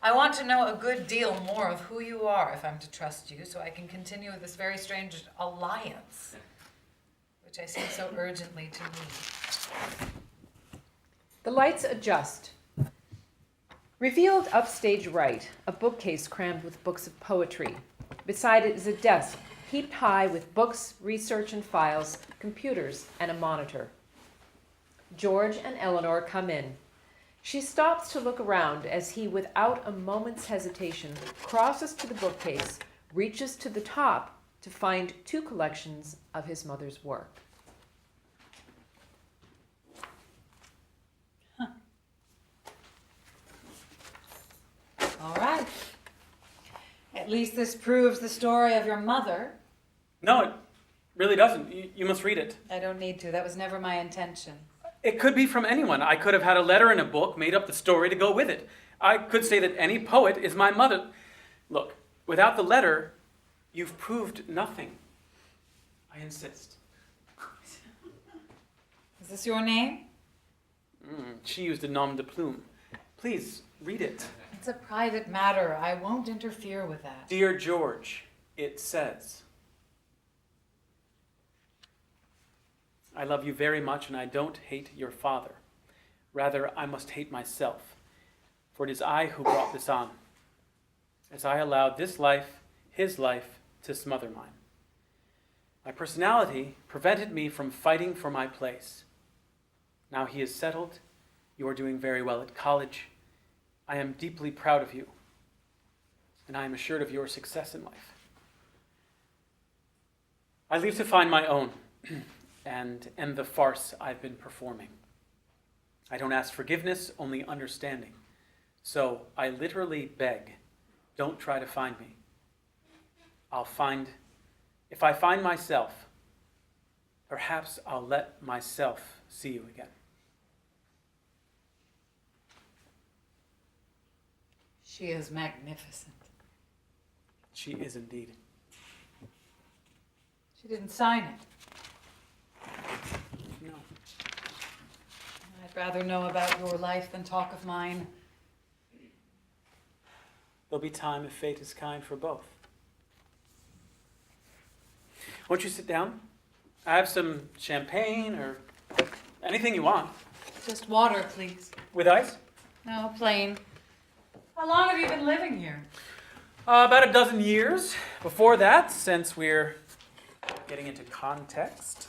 I want to know a good deal more of who you are if I'm to trust you, so I can continue this very strange alliance, which I seem so urgently to need. The lights adjust. Revealed upstage right, a bookcase crammed with books of poetry. Beside it is a desk heaped high with books, research and files, computers, and a monitor. George and Eleanor come in. She stops to look around as he, without a moment's hesitation, crosses to the bookcase, reaches to the top to find 2 collections of his mother's work. All right. At least this proves the story of your mother. No, it really doesn't. You must read it. I don't need to. That was never my intention. It could be from anyone. I could have had a letter in a book, made up the story to go with it. I could say that any poet is my mother. Look, without the letter, you've proved nothing. I insist. Is this your name? She used a nom de plume. Please, read it. It's a private matter. I won't interfere with that. Dear George, it says, I love you very much, and I don't hate your father. Rather, I must hate myself, for it is I who brought this on, as I allowed this life, his life, to smother mine. My personality prevented me from fighting for my place. Now he is settled. You are doing very well at college. I am deeply proud of you. and I am assured of your success in life. I leave to find my own and end the farce I've been performing. I don't ask forgiveness, only understanding. So I literally beg, don't try to find me. If I find myself, perhaps I'll let myself see you again. She is magnificent. She is indeed. She didn't sign it. No. I'd rather know about your life than talk of mine. There'll be time if fate is kind for both. Won't you sit down? I have some champagne or anything you want. Just water, please. With ice? No, plain. How long have you been living here? About a dozen years. Before that, since we're getting into context,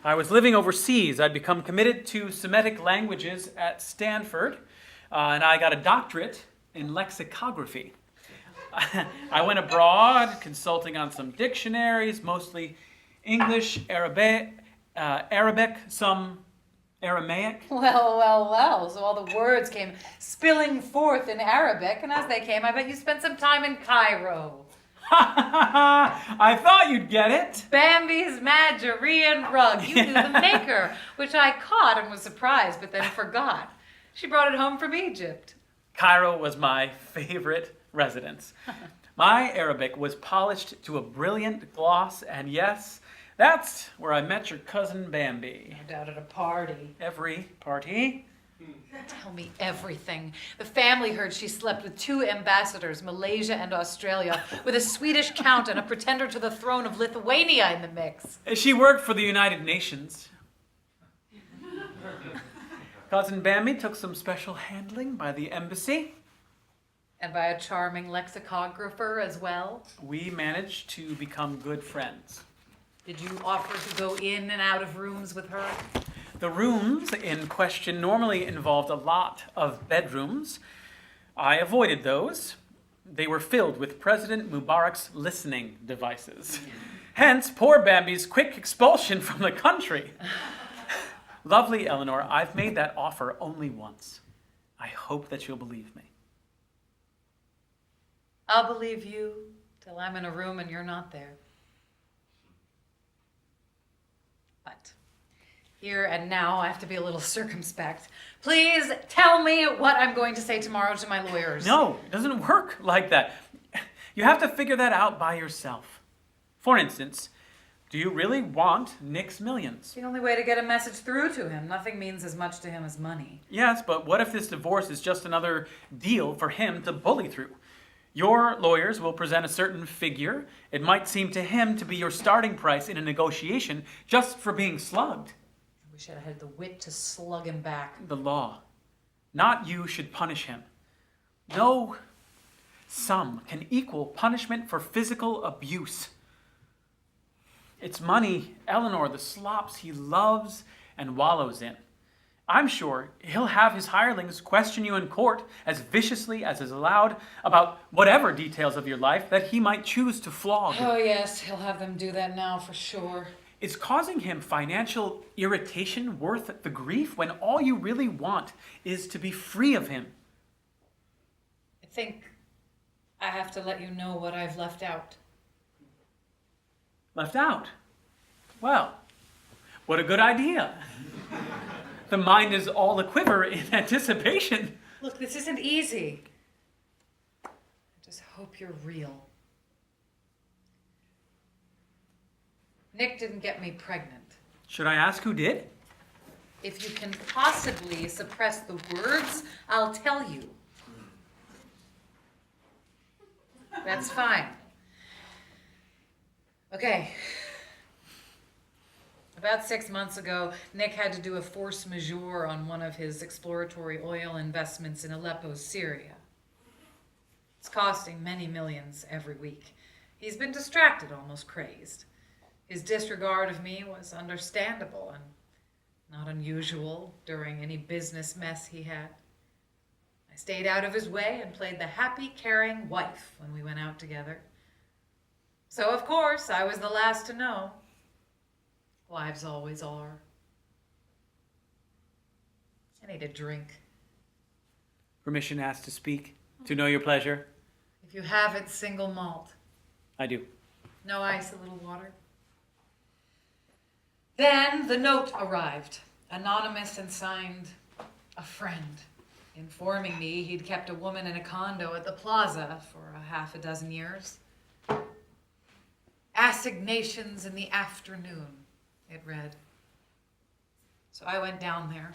I was living overseas. I'd become committed to Semitic languages at Stanford, and I got a doctorate in lexicography. I went abroad, consulting on some dictionaries, mostly English, Arabic, some Aramaic. Well. So all the words came spilling forth in Arabic, and as they came, I bet you spent some time in Cairo. I thought you'd get it. Bambi's Madjurian rug. You knew the maker, which I caught and was surprised, but then forgot. She brought it home from Egypt. Cairo was my favorite residence. My Arabic was polished to a brilliant gloss, and yes, that's where I met your cousin Bambi. No doubt at a party. Every party. Tell me everything. The family heard she slept with 2 ambassadors, Malaysia and Australia, with a Swedish count and a pretender to the throne of Lithuania in the mix. She worked for the United Nations. Cousin Bambi took some special handling by the embassy. And by a charming lexicographer as well. We managed to become good friends. Did you offer to go in and out of rooms with her? The rooms in question normally involved a lot of bedrooms. I avoided those. They were filled with President Mubarak's listening devices. Hence, poor Bambi's quick expulsion from the country. Lovely Eleanor, I've made that offer only once. I hope that you'll believe me. I'll believe you till I'm in a room and you're not there. But here and now, I have to be a little circumspect. Please tell me what I'm going to say tomorrow to my lawyers. No, it doesn't work like that. You have to figure that out by yourself. For instance, do you really want Nick's millions? It's the only way to get a message through to him. Nothing means as much to him as money. Yes, but what if this divorce is just another deal for him to bully through? Your lawyers will present a certain figure. It might seem to him to be your starting price in a negotiation just for being slugged. I wish I'd had the wit to slug him back. The law, not you, should punish him. No sum can equal punishment for physical abuse. It's money, Eleanor, the slops he loves and wallows in. I'm sure he'll have his hirelings question you in court as viciously as is allowed about whatever details of your life that he might choose to flog. Oh yes, he'll have them do that now for sure. Is causing him financial irritation worth the grief when all you really want is to be free of him? I think I have to let you know what I've left out. Left out? Well, what a good idea. The mind is all a quiver in anticipation. Look, this isn't easy. I just hope you're real. Nick didn't get me pregnant. Should I ask who did? If you can possibly suppress the words, I'll tell you. That's fine. Okay. About 6 months ago, Nick had to do a force majeure on one of his exploratory oil investments in Aleppo, Syria. It's costing many millions every week. He's been distracted, almost crazed. His disregard of me was understandable and not unusual during any business mess he had. I stayed out of his way and played the happy, caring wife when we went out together. So, of course, I was the last to know. Wives always are. I need a drink. Permission asked to speak, to know your pleasure. If you have it, single malt. I do. No ice, a little water. Then the note arrived, anonymous and signed, a friend, informing me he'd kept a woman in a condo at the plaza for a half a dozen years. Assignations in the afternoon, it read. So I went down there,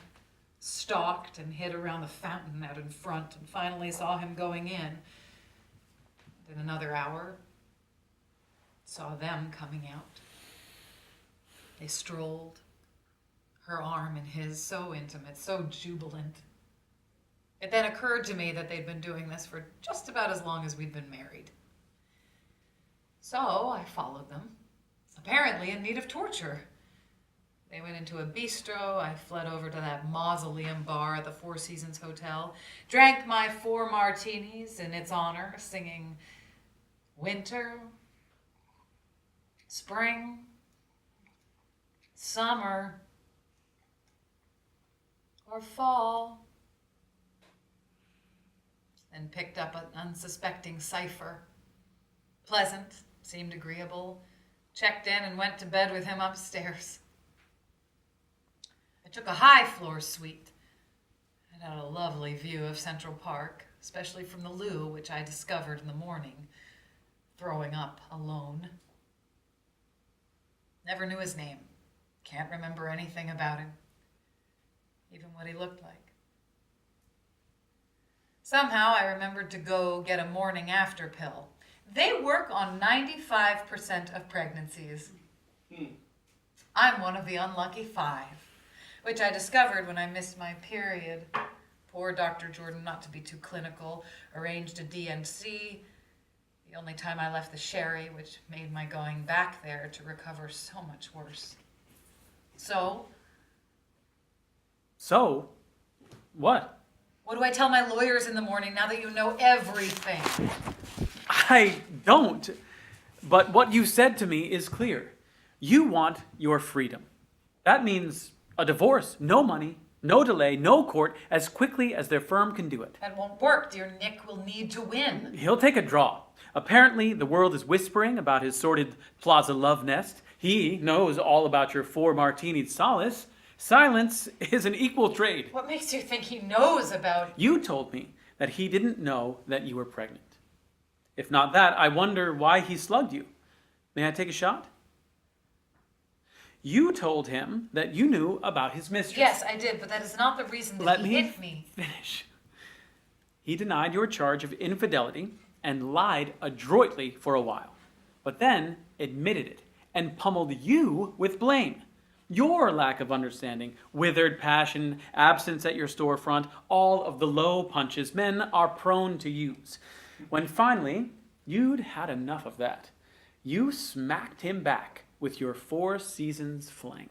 stalked and hid around the fountain out in front, and finally saw him going in. In another hour, saw them coming out. They strolled, her arm in his, so intimate, so jubilant. It then occurred to me that they'd been doing this for just about as long as we'd been married. So I followed them, apparently in need of torture. They went into a bistro. I fled over to that mausoleum bar at the Four Seasons Hotel, drank my 4 martinis in its honor, singing winter, spring, summer, or fall. Then picked up an unsuspecting cipher. Pleasant, seemed agreeable. Checked in and went to bed with him upstairs. I took a high floor suite. It had a lovely view of Central Park, especially from the loo, which I discovered in the morning, throwing up alone. Never knew his name. Can't remember anything about him, even what he looked like. Somehow I remembered to go get a morning after pill. They work on 95% of pregnancies. I'm one of the unlucky 5, which I discovered when I missed my period. Poor Dr. Jordan, not to be too clinical, arranged a DNC. The only time I left the sherry, which made my going back there to recover so much worse. So, What? what do I tell my lawyers in the morning now that you know everything? I don't. But what you said to me is clear. You want your freedom. That means a divorce, no money, no delay, no court, as quickly as their firm can do it. That won't work. Dear Nick will need to win. He'll take a draw. Apparently, the world is whispering about his sordid plaza love nest. He knows all about your 4 martinied solace. Silence is an equal trade. What makes you think he knows about... You told me that he didn't know that you were pregnant. If not that, I wonder why he slugged you. May I take a shot? You told him that you knew about his mistress. Yes, I did, but that is not the reason that he hit me. Finish. He denied your charge of infidelity and lied adroitly for a while, but then admitted it and pummeled you with blame. Your lack of understanding, withered passion, absence at your storefront, all of the low punches men are prone to use. When finally you'd had enough of that, you smacked him back with your 4 seasons fling.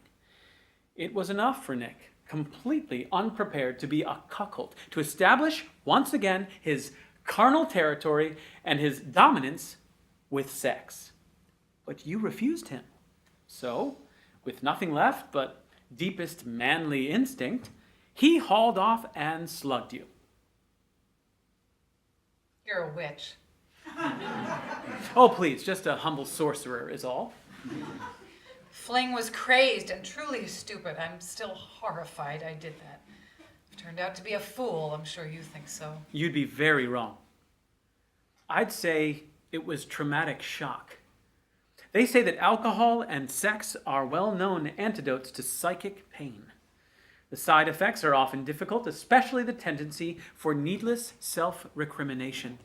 It was enough for Nick, completely unprepared to be a cuckold, to establish once again his carnal territory and his dominance with sex. But you refused him. So, with nothing left but deepest manly instinct, he hauled off and slugged you. You're a witch. Oh, please, just a humble sorcerer is all. Fling was crazed and truly stupid. I'm still horrified I did that. I've turned out to be a fool. I'm sure you think so. You'd be very wrong. I'd say it was traumatic shock. They say that alcohol and sex are well-known antidotes to psychic pain. The side effects are often difficult, especially the tendency for needless self-recrimination.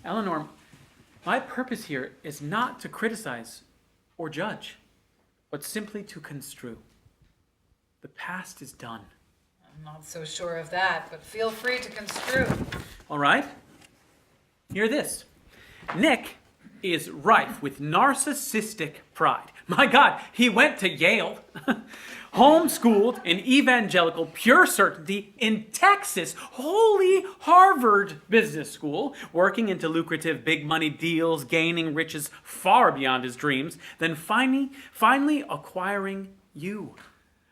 Eleanor, my purpose here is not to criticize or judge, but simply to construe. The past is done. I'm not so sure of that, but feel free to construe. All right? Hear this. Nick is rife with narcissistic pride. My God, he went to Yale. Homeschooled in evangelical pure certainty in Texas, holy Harvard Business School, working into lucrative big money deals, gaining riches far beyond his dreams, then finally acquiring you.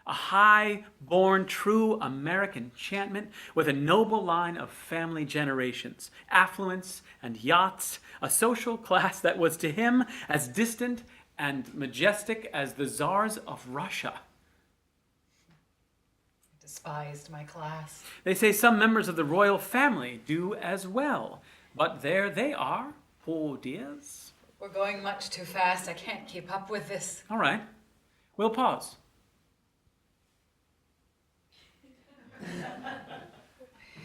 A high-born, true American enchantment with a noble line of family generations, affluence and yachts, a social class that was to him as distant and majestic as the czars of Russia. Despised my class. They say some members of the royal family do as well, but there they are, poor dears. We're going much too fast. I can't keep up with this. All right, we'll pause.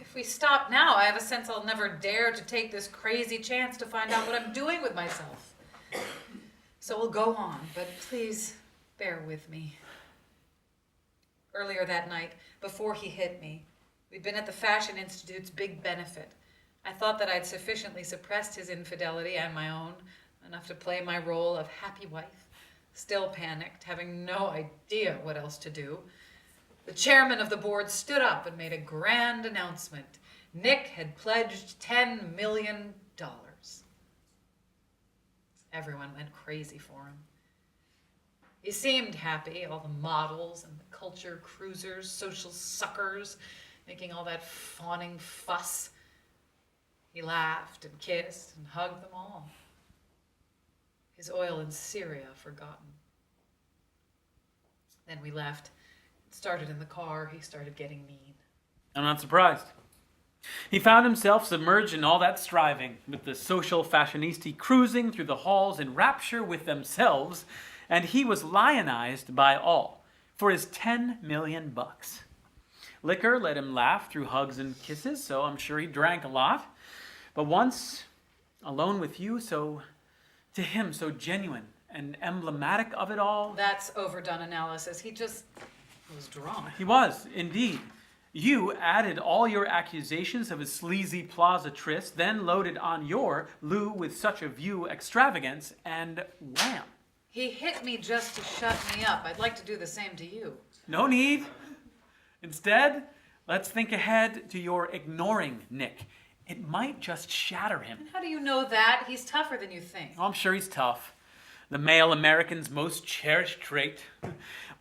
If we stop now, I have a sense I'll never dare to take this crazy chance to find out what I'm doing with myself. So we'll go on, but please bear with me. Earlier that night, before he hit me, we'd been at the Fashion Institute's big benefit. I thought that I'd sufficiently suppressed his infidelity and my own, enough to play my role of happy wife, still panicked, having no idea what else to do. The chairman of the board stood up and made a grand announcement. Nick had pledged $10 million. Everyone went crazy for him. He seemed happy, all the models and the culture cruisers, social suckers, making all that fawning fuss. He laughed and kissed and hugged them all. His oil in Syria forgotten. Then we left. Started in the car, he started getting mean. I'm not surprised. He found himself submerged in all that striving, with the social fashionista cruising through the halls in rapture with themselves, and he was lionized by all for his $10 million. Liquor let him laugh through hugs and kisses, so I'm sure he drank a lot. But once, alone with you, to him, so genuine and emblematic of it all. That's overdone analysis. He just was drunk. He was, indeed. You added all your accusations of his sleazy plaza tryst, then loaded on your Lou with such a view extravagance, and wham. He hit me just to shut me up. I'd like to do the same to you. No need. Instead, let's think ahead to your ignoring Nick. It might just shatter him. And how do you know that? He's tougher than you think. Oh, I'm sure he's tough. The male American's most cherished trait.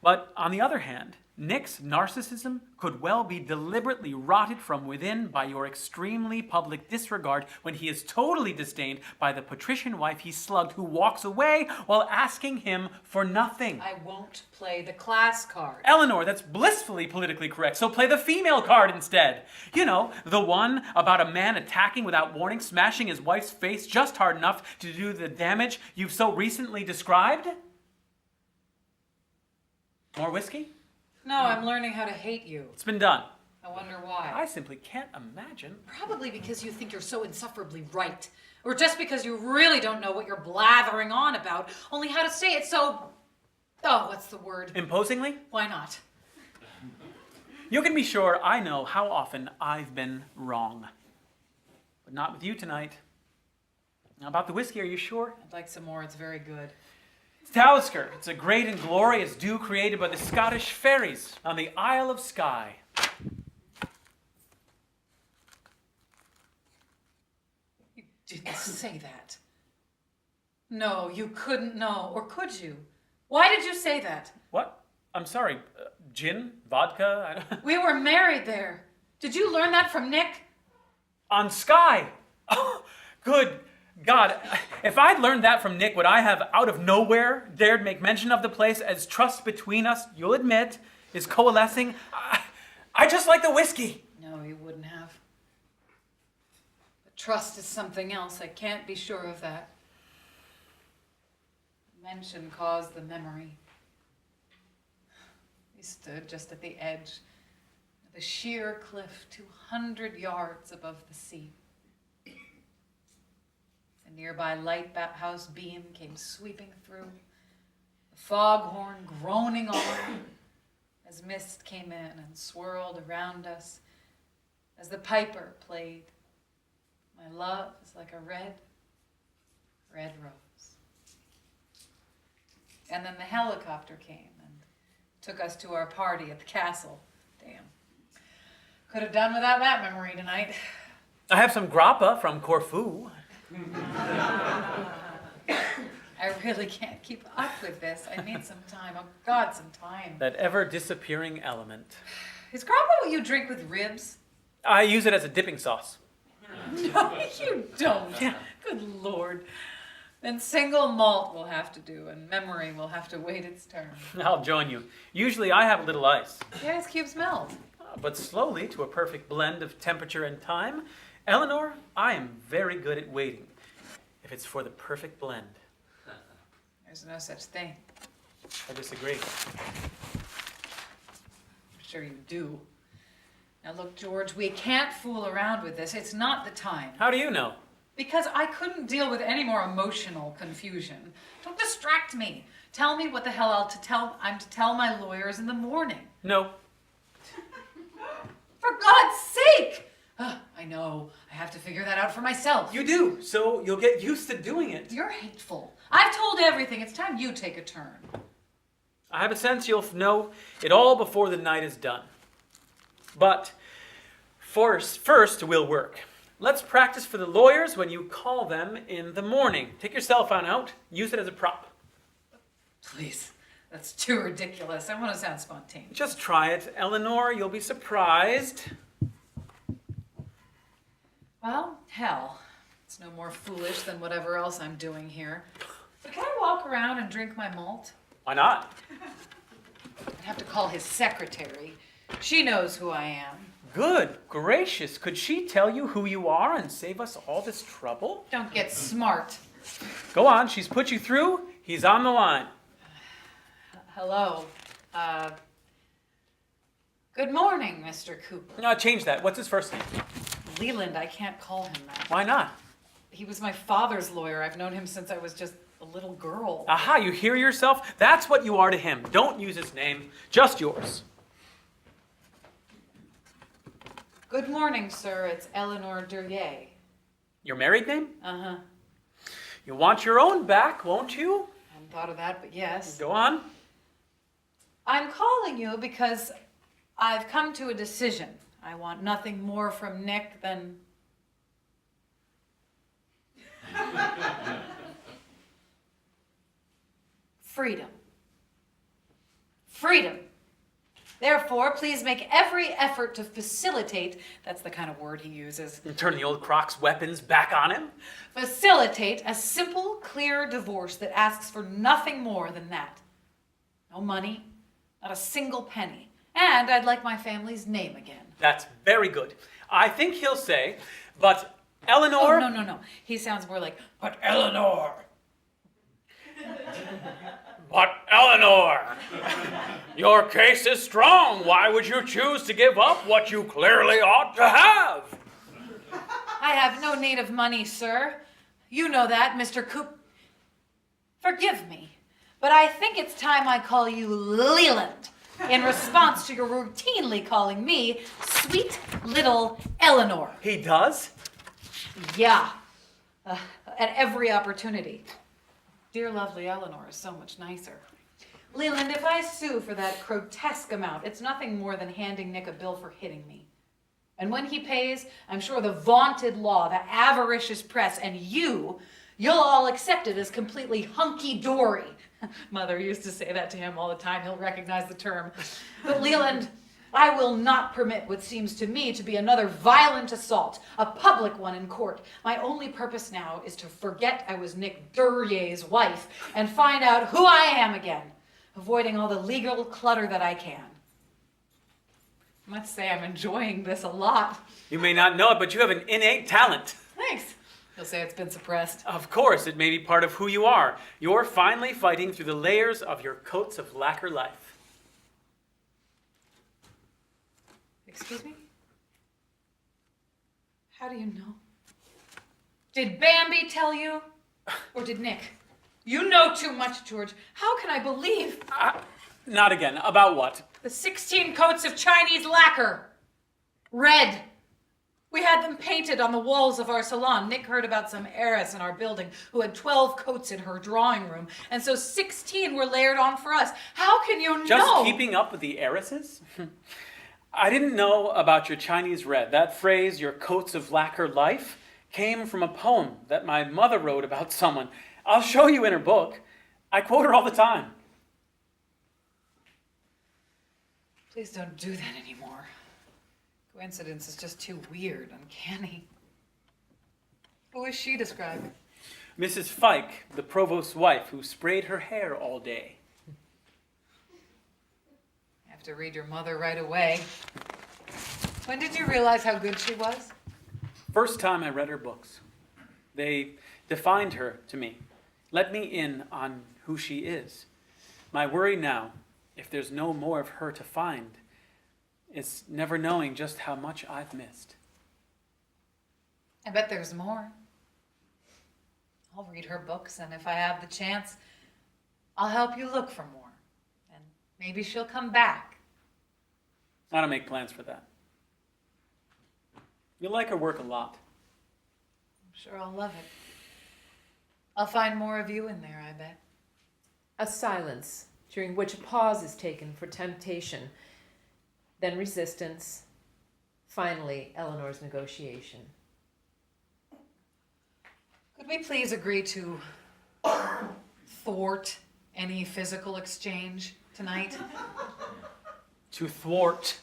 But on the other hand, Nick's narcissism could well be deliberately rotted from within by your extremely public disregard when he is totally disdained by the patrician wife he slugged who walks away while asking him for nothing. I won't play the class card. Eleanor, that's blissfully politically correct, so play the female card instead. You know, the one about a man attacking without warning, smashing his wife's face just hard enough to do the damage you've so recently described? More whiskey? No, I'm learning how to hate you. It's been done. I wonder why. I simply can't imagine. Probably because you think you're so insufferably right. Or just because you really don't know what you're blathering on about, only how to say it so... Oh, what's the word? Imposingly? Why not? You can be sure I know how often I've been wrong. But not with you tonight. Now, about the whiskey, are you sure? I'd like some more. It's very good. It's Talisker. It's a great and glorious dew created by the Scottish fairies on the Isle of Skye. You didn't say that. No, you couldn't know. Or could you? Why did you say that? What? I'm sorry. Gin? Vodka? We were married there. Did you learn that from Nick? On Skye. Oh, good God. If I'd learned that from Nick, would I have out of nowhere dared make mention of the place as trust between us, you'll admit, is coalescing? I just like the whiskey. No, you wouldn't have. But trust is something else. I can't be sure of that. Mention caused the memory. We stood just at the edge of a sheer cliff 200 yards above the sea. A nearby lighthouse beam came sweeping through, the foghorn groaning on as mist came in and swirled around us as the piper played. My love is like a red Red rose. And then the helicopter came and took us to our party at the castle. Damn. Could have done without that memory tonight. I have some grappa from Corfu. I really can't keep up with this. I need some time. Oh, God, some time. That ever-disappearing element. Is grappa what you drink with ribs? I use it as a dipping sauce. No, you don't. Yeah. Good Lord. Then single malt will have to do, and memory will have to wait its turn. I'll join you. Usually I have a little ice. The ice cubes melt. But slowly, to a perfect blend of temperature and time. Eleanor, I am very good at waiting. If it's for the perfect blend. There's no such thing. I disagree. I'm sure you do. Now look, George, we can't fool around with this. It's not the time. How do you know? Because I couldn't deal with any more emotional confusion. Don't distract me. Tell me what the hell I'm to tell my lawyers in the morning. No. For God's sake! I know. I have to figure that out for myself. You do, so you'll get used to doing it. You're hateful. I've told everything. It's time you take a turn. I have a sense you'll know it all before the night is done. But first we'll work. Let's practice for the lawyers when you call them in the morning. Take your cell phone out. Use it as a prop. Please. That's too ridiculous. I want to sound spontaneous. Just try it, Eleanor. You'll be surprised. Well, hell. It's no more foolish than whatever else I'm doing here. But can I walk around and drink my malt? Why not? I'd have to call his secretary. She knows who I am. Good gracious. Could she tell you who you are and save us all this trouble? Don't get smart. Go on. She's put you through. He's on the line. Hello. Good morning, Mr. Cooper. No, change that. What's his first name? Leland, I can't call him that. Why not? He was my father's lawyer. I've known him since I was just a little girl. Aha, you hear yourself? That's what you are to him. Don't use his name. Just yours. Good morning, sir. It's Eleanor Duryea. Your married name? Uh-huh. You want your own back, won't you? I hadn't thought of that, but yes. Go on. I'm calling you because I've come to a decision. I want nothing more from Nick than... freedom. Freedom. Therefore, please make every effort to facilitate, that's the kind of word he uses, And turn the old Croc's weapons back on him? facilitate a simple, clear divorce that asks for nothing more than that. No money, not a single penny. And I'd like my family's name again. That's very good. I think he'll say, but Eleanor... Oh, no. He sounds more like, but Eleanor. But Eleanor, your case is strong. Why would you choose to give up what you clearly ought to have? I have no need of money, sir. You know that, Mr. Coop. Forgive me, but I think it's time I call you Leland in response to your routinely calling me sweet little Eleanor. He does? Yeah, at every opportunity. Dear lovely Eleanor is so much nicer. Leland, if I sue for that grotesque amount, it's nothing more than handing Nick a bill for hitting me. And when he pays, I'm sure the vaunted law, the avaricious press, and you'll all accept it as completely hunky-dory. Mother used to say that to him all the time. He'll recognize the term. But Leland, I will not permit what seems to me to be another violent assault, a public one in court. My only purpose now is to forget I was Nick Duryea's wife and find out who I am again, avoiding all the legal clutter that I can. I must say I'm enjoying this a lot. You may not know it, but you have an innate talent. Thanks. You'll say it's been suppressed. Of course, it may be part of who you are. You're finally fighting through the layers of your coats of lacquer life. Excuse me? How do you know? Did Bambi tell you? Or did Nick? You know too much, George. How can I believe? Not again. About what? The 16 coats of Chinese lacquer. Red. We had them painted on the walls of our salon. Nick heard about some heiress in our building who had 12 coats in her drawing room, and so 16 were layered on for us. How can you know? Just keeping up with the heiresses? I didn't know about your Chinese red. That phrase, your coats of lacquer life, came from a poem that my mother wrote about someone. I'll show you in her book. I quote her all the time. Please don't do that anymore. Coincidence is just too weird, uncanny. Who is she describing? Mrs. Fike, the provost's wife, who sprayed her hair all day. I have to read your mother right away. When did you realize how good she was? First time I read her books. They defined her to me, let me in on who she is. My worry now, if there's no more of her to find, is never knowing just how much I've missed. I bet there's more. I'll read her books, and if I have the chance, I'll help you look for more. And maybe she'll come back. I don't make plans for that. You'll like her work a lot. I'm sure I'll love it. I'll find more of you in there, I bet. A silence, during which a pause is taken for temptation, then resistance, finally Eleanor's negotiation. Could we please agree to thwart any physical exchange tonight? To thwart.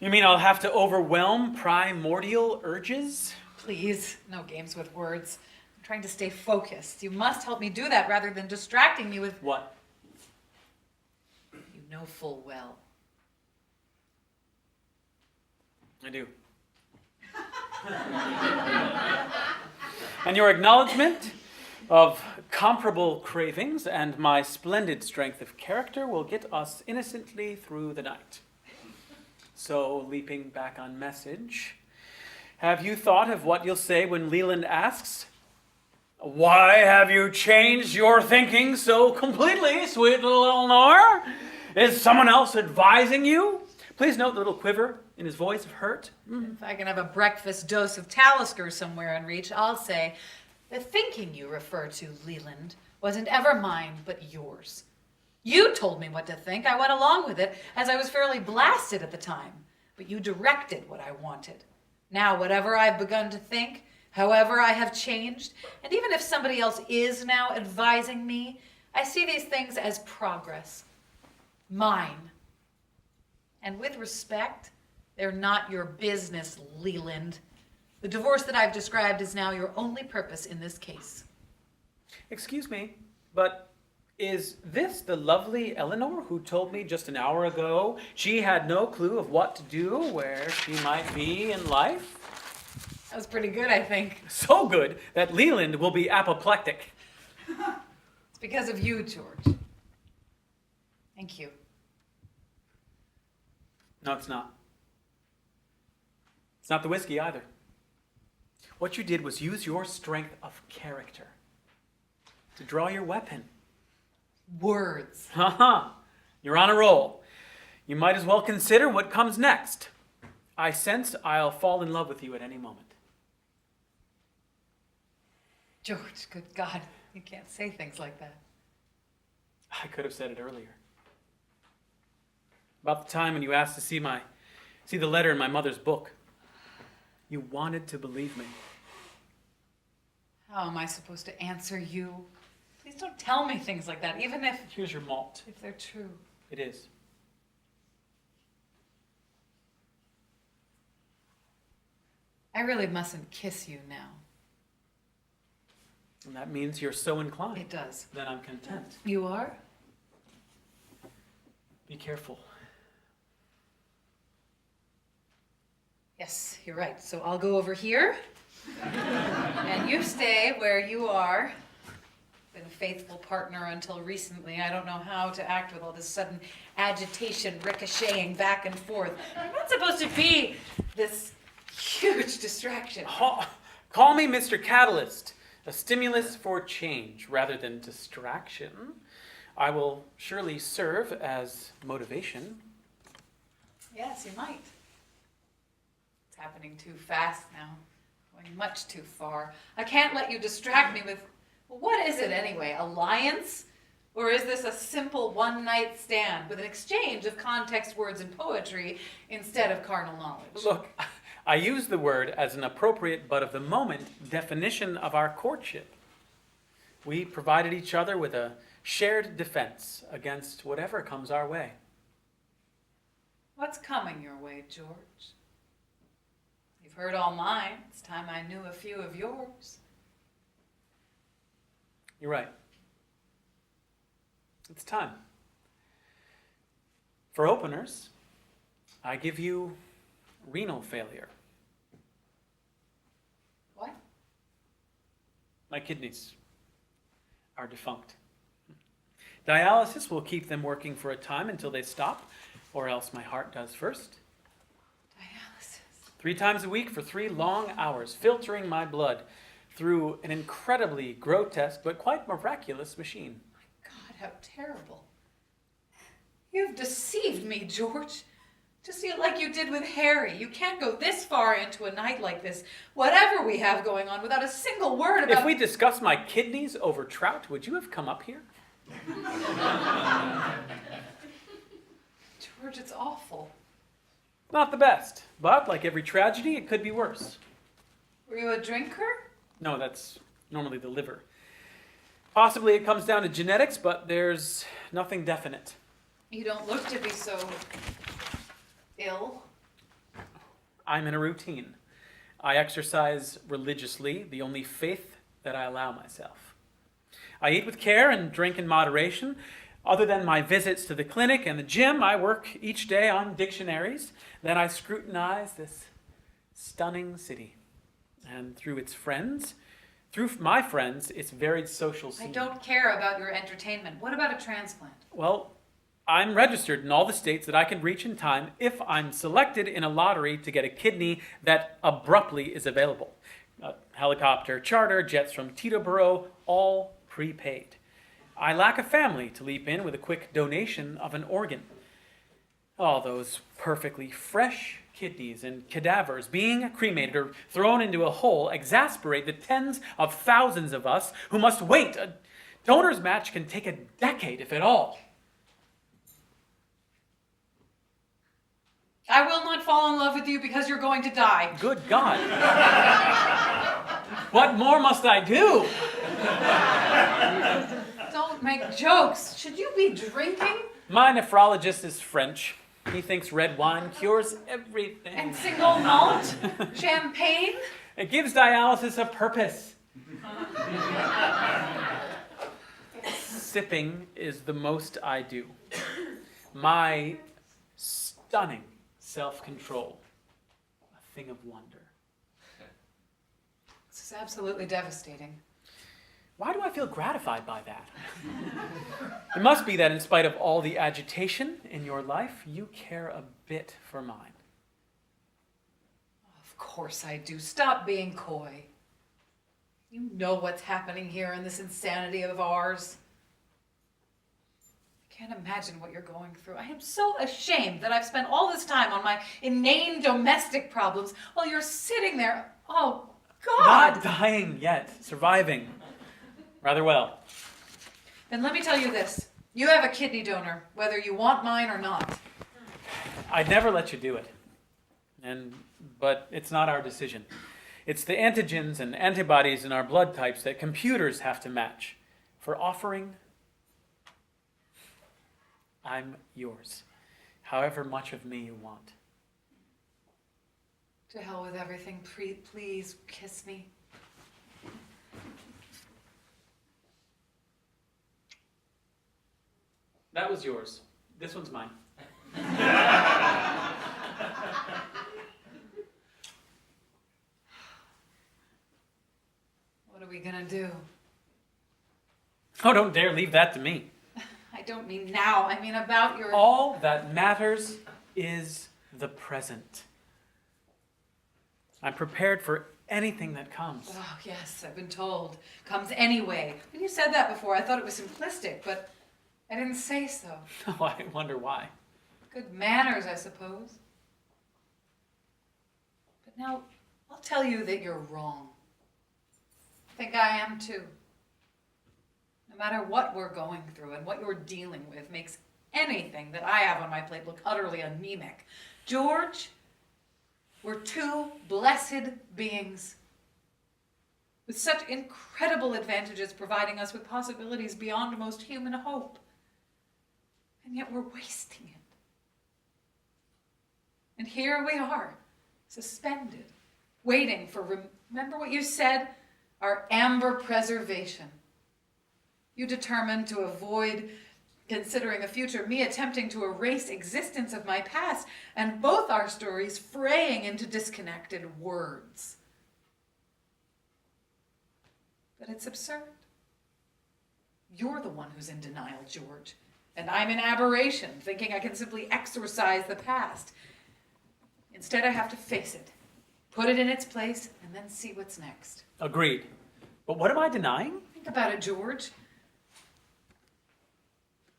You mean I'll have to overwhelm primordial urges? Please, no games with words. I'm trying to stay focused. You must help me do that rather than distracting me with... What? You know full well. I do. And your acknowledgement of comparable cravings and my splendid strength of character will get us innocently through the night. So, leaping back on message, have you thought of what you'll say when Leland asks, "Why have you changed your thinking so completely, sweet little Eleanor? Is someone else advising you?" Please note the little quiver in his voice of hurt. If I can have a breakfast dose of Talisker somewhere in reach, I'll say, the thinking you refer to, Leland, wasn't ever mine, but yours. You told me what to think. I went along with it, as I was fairly blasted at the time. But you directed what I wanted. Now, whatever I've begun to think, however I have changed, and even if somebody else is now advising me, I see these things as progress. Mine. And with respect, they're not your business, Leland. The divorce that I've described is now your only purpose in this case. Excuse me, but is this the lovely Eleanor who told me just an hour ago she had no clue of what to do, where she might be in life? That was pretty good, I think. So good that Leland will be apoplectic. It's because of you, George. Thank you. No, it's not. It's not the whiskey either. What you did was use your strength of character to draw your weapon. Words. Haha, you're on a roll. You might as well consider what comes next. I sense I'll fall in love with you at any moment. George, good God, you can't say things like that. I could have said it earlier. About the time when you asked to see the letter in my mother's book. You wanted to believe me. How am I supposed to answer you? Please don't tell me things like that, even if Here's your malt. they're true. It is. I really mustn't kiss you now. And that means you're so inclined. It does. Then I'm content. You are? Be careful. Yes, you're right. So I'll go over here. And you stay where you are. Been a faithful partner until recently. I don't know how to act with all this sudden agitation ricocheting back and forth. I'm not supposed to be this huge distraction. Call me Mr. Catalyst, a stimulus for change rather than distraction. I will surely serve as motivation. Yes, you might. happening too fast now. Going much too far. I can't let you distract me with... Well, what is it anyway? Alliance? Or is this a simple one-night stand with an exchange of context, words, and poetry instead of carnal knowledge? Look, I use the word as an appropriate but of the moment definition of our courtship. We provided each other with a shared defense against whatever comes our way. What's coming your way, George? You've heard all mine. It's time I knew a few of yours. You're right. It's time. For openers, I give you renal failure. What? My kidneys are defunct. Dialysis will keep them working for a time until they stop, or else my heart does first. Dialysis. 3 times a week for 3 long hours, filtering my blood through an incredibly grotesque but quite miraculous machine. God, how terrible. You've deceived me, George. Just like you did with Harry. You can't go this far into a night like this, whatever we have going on, without a single word about... If we discussed my kidneys over trout, would you have come up here? George, it's awful. Not the best, but like every tragedy, it could be worse. Were you a drinker? No, that's normally the liver. Possibly it comes down to genetics, but there's nothing definite. You don't look to be so... ill. I'm in a routine. I exercise religiously, the only faith that I allow myself. I eat with care and drink in moderation. Other than my visits to the clinic and the gym, I work each day on dictionaries. Then I scrutinize this stunning city. And through its friends, through my friends, its varied social scene. I don't care about your entertainment. What about a transplant? Well, I'm registered in all the states that I can reach in time if I'm selected in a lottery to get a kidney that abruptly is available. A helicopter, charter, jets from Teterboro, all prepaid. I lack a family to leap in with a quick donation of an organ. All those perfectly fresh kidneys and cadavers being cremated or thrown into a hole exasperate the tens of thousands of us who must wait. A donor's match can take a decade, if at all. I will not fall in love with you because you're going to die. Good God. What more must I do? Don't make jokes. Should you be drinking? My nephrologist is French. He thinks red wine cures everything. And single malt? Champagne? It gives dialysis a purpose. Sipping is the most I do. My stunning self-control, a thing of wonder. This is absolutely devastating. Why do I feel gratified by that? It must be that in spite of all the agitation in your life, you care a bit for mine. Of course I do. Stop being coy. You know what's happening here in this insanity of ours. I can't imagine what you're going through. I am so ashamed that I've spent all this time on my inane domestic problems while you're sitting there. Oh, God! Not dying yet, surviving. Rather well. Then let me tell you this. You have a kidney donor, whether you want mine or not. I'd never let you do it. But it's not our decision. It's the antigens and antibodies in our blood types that computers have to match. For offering, I'm yours. However much of me you want. To hell with everything. Please kiss me. That was yours. This one's mine. What are we gonna do? Oh, don't dare leave that to me. I don't mean now. I mean about your... All that matters is the present. I'm prepared for anything that comes. Oh, yes, I've been told. Comes anyway. When you said that before, I thought it was simplistic, but I didn't say so. Oh, I wonder why. Good manners, I suppose. But Now, I'll tell you that you're wrong. I think I am too. No matter what we're going through and what you're dealing with makes anything that I have on my plate look utterly anemic. George, we're two blessed beings with such incredible advantages, providing us with possibilities beyond most human hope. And yet we're wasting it. And here we are, suspended, waiting for, remember what you said? Our amber preservation. You determined to avoid considering a future, me attempting to erase existence of my past, and both our stories fraying into disconnected words. But it's absurd. You're the one who's in denial, George, and I'm in aberration, thinking I can simply exorcise the past. Instead, I have to face it, put it in its place, and then see what's next. Agreed. But what am I denying? Think about it, George.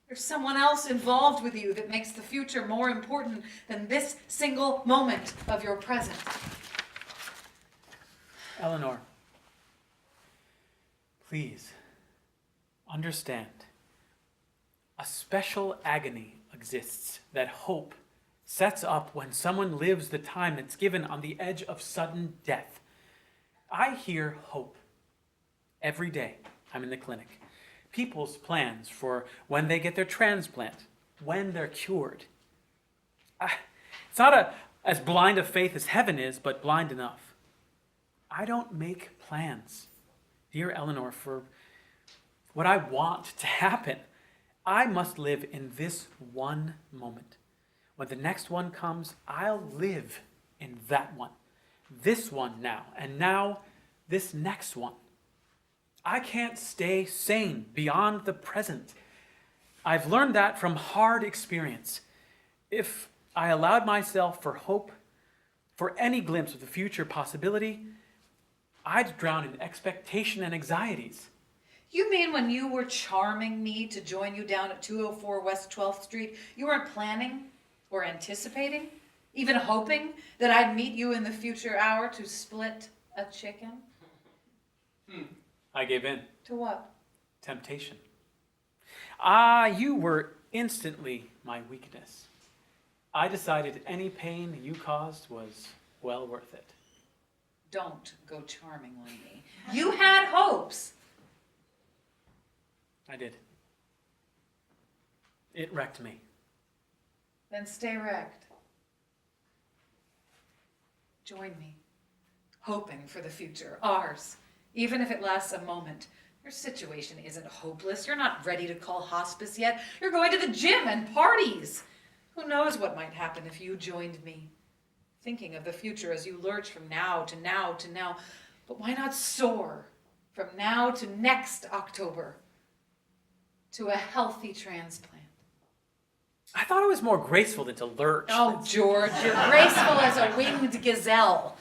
There's someone else involved with you that makes the future more important than this single moment of your present. Eleanor, please understand. A special agony exists that hope sets up when someone lives the time that's given on the edge of sudden death. I hear hope every day I'm in the clinic. People's plans for when they get their transplant, when they're cured. It's not as blind a faith as heaven is, but blind enough. I don't make plans, dear Eleanor, for what I want to happen. I must live in this one moment. When the next one comes, I'll live in that one. This one now, and now this next one. I can't stay sane beyond the present. I've learned that from hard experience. If I allowed myself for hope, for any glimpse of the future possibility, I'd drown in expectation and anxieties. You mean when you were charming me to join you down at 204 West 12th Street, you weren't planning or anticipating, even hoping that I'd meet you in the future hour to split a chicken? I gave in. To what? Temptation. You were instantly my weakness. I decided any pain you caused was well worth it. Don't go charming on me. You had hopes. I did. It wrecked me. Then stay wrecked. Join me, hoping for the future, ours, even if it lasts a moment. Your situation isn't hopeless. You're not ready to call hospice yet. You're going to the gym and parties. Who knows what might happen if you joined me? Thinking of the future as you lurch from now to now to now. But why not soar from now to next October to a healthy transplant? I thought it was more graceful than to lurch. Oh, George, you're graceful as a winged gazelle.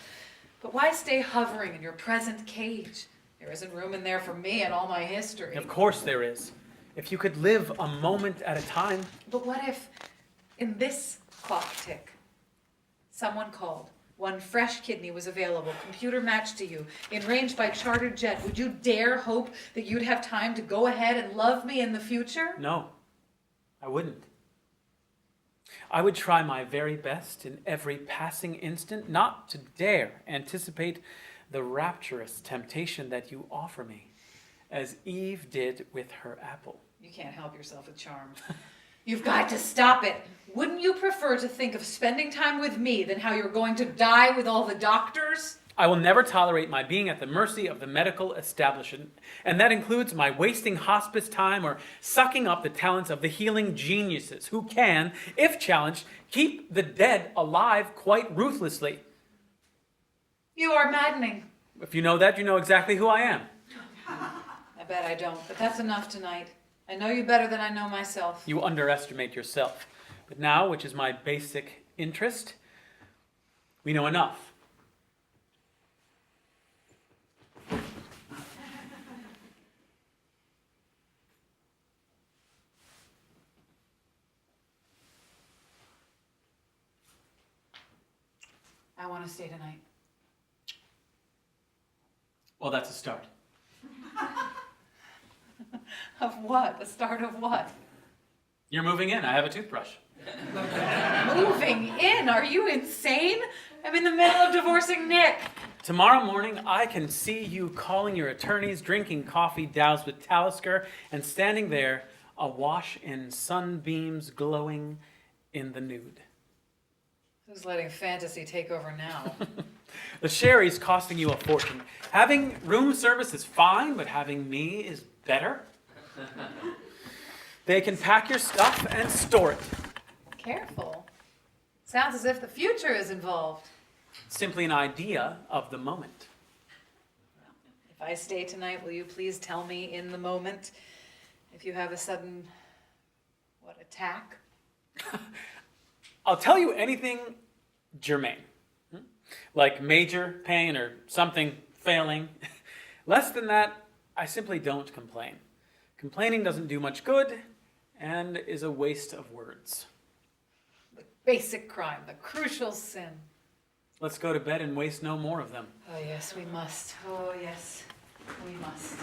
But why stay hovering in your present cage? There isn't room in there for me and all my history. Of course there is. If you could live a moment at a time. But what if, in this clock tick, someone called, one fresh kidney was available, computer matched to you, in range by chartered jet? Would you dare hope that you'd have time to go ahead and love me in the future? No, I wouldn't. I would try my very best in every passing instant not to dare anticipate the rapturous temptation that you offer me, as Eve did with her apple. You can't help yourself with charm. You've got to stop it. Wouldn't you prefer to think of spending time with me than how you're going to die with all the doctors? I will never tolerate my being at the mercy of the medical establishment, and that includes my wasting hospice time or sucking up the talents of the healing geniuses who can, if challenged, keep the dead alive quite ruthlessly. You are maddening. If you know that, you know exactly who I am. I bet I don't, but that's enough tonight. I know you better than I know myself. You underestimate yourself. But now, which is my basic interest, we know enough. I want to stay tonight. Well, that's a start. Of what? The start of what? You're moving in. I have a toothbrush. Moving in? Are you insane? I'm in the middle of divorcing Nick. Tomorrow morning, I can see you calling your attorneys, drinking coffee doused with Talisker, and standing there, awash in sunbeams glowing in the nude. Who's letting fantasy take over now? The sherry's costing you a fortune. Having room service is fine, but having me is better. They can pack your stuff and store it. Careful. Sounds as if the future is involved. Simply an idea of the moment. If I stay tonight, will you please tell me in the moment if you have a sudden, attack? I'll tell you anything germane. Like major pain or something failing. Less than that, I simply don't complain. Complaining doesn't do much good and is a waste of words. The basic crime, the crucial sin. Let's go to bed and waste no more of them. Oh, yes, we must. Oh, yes, we must.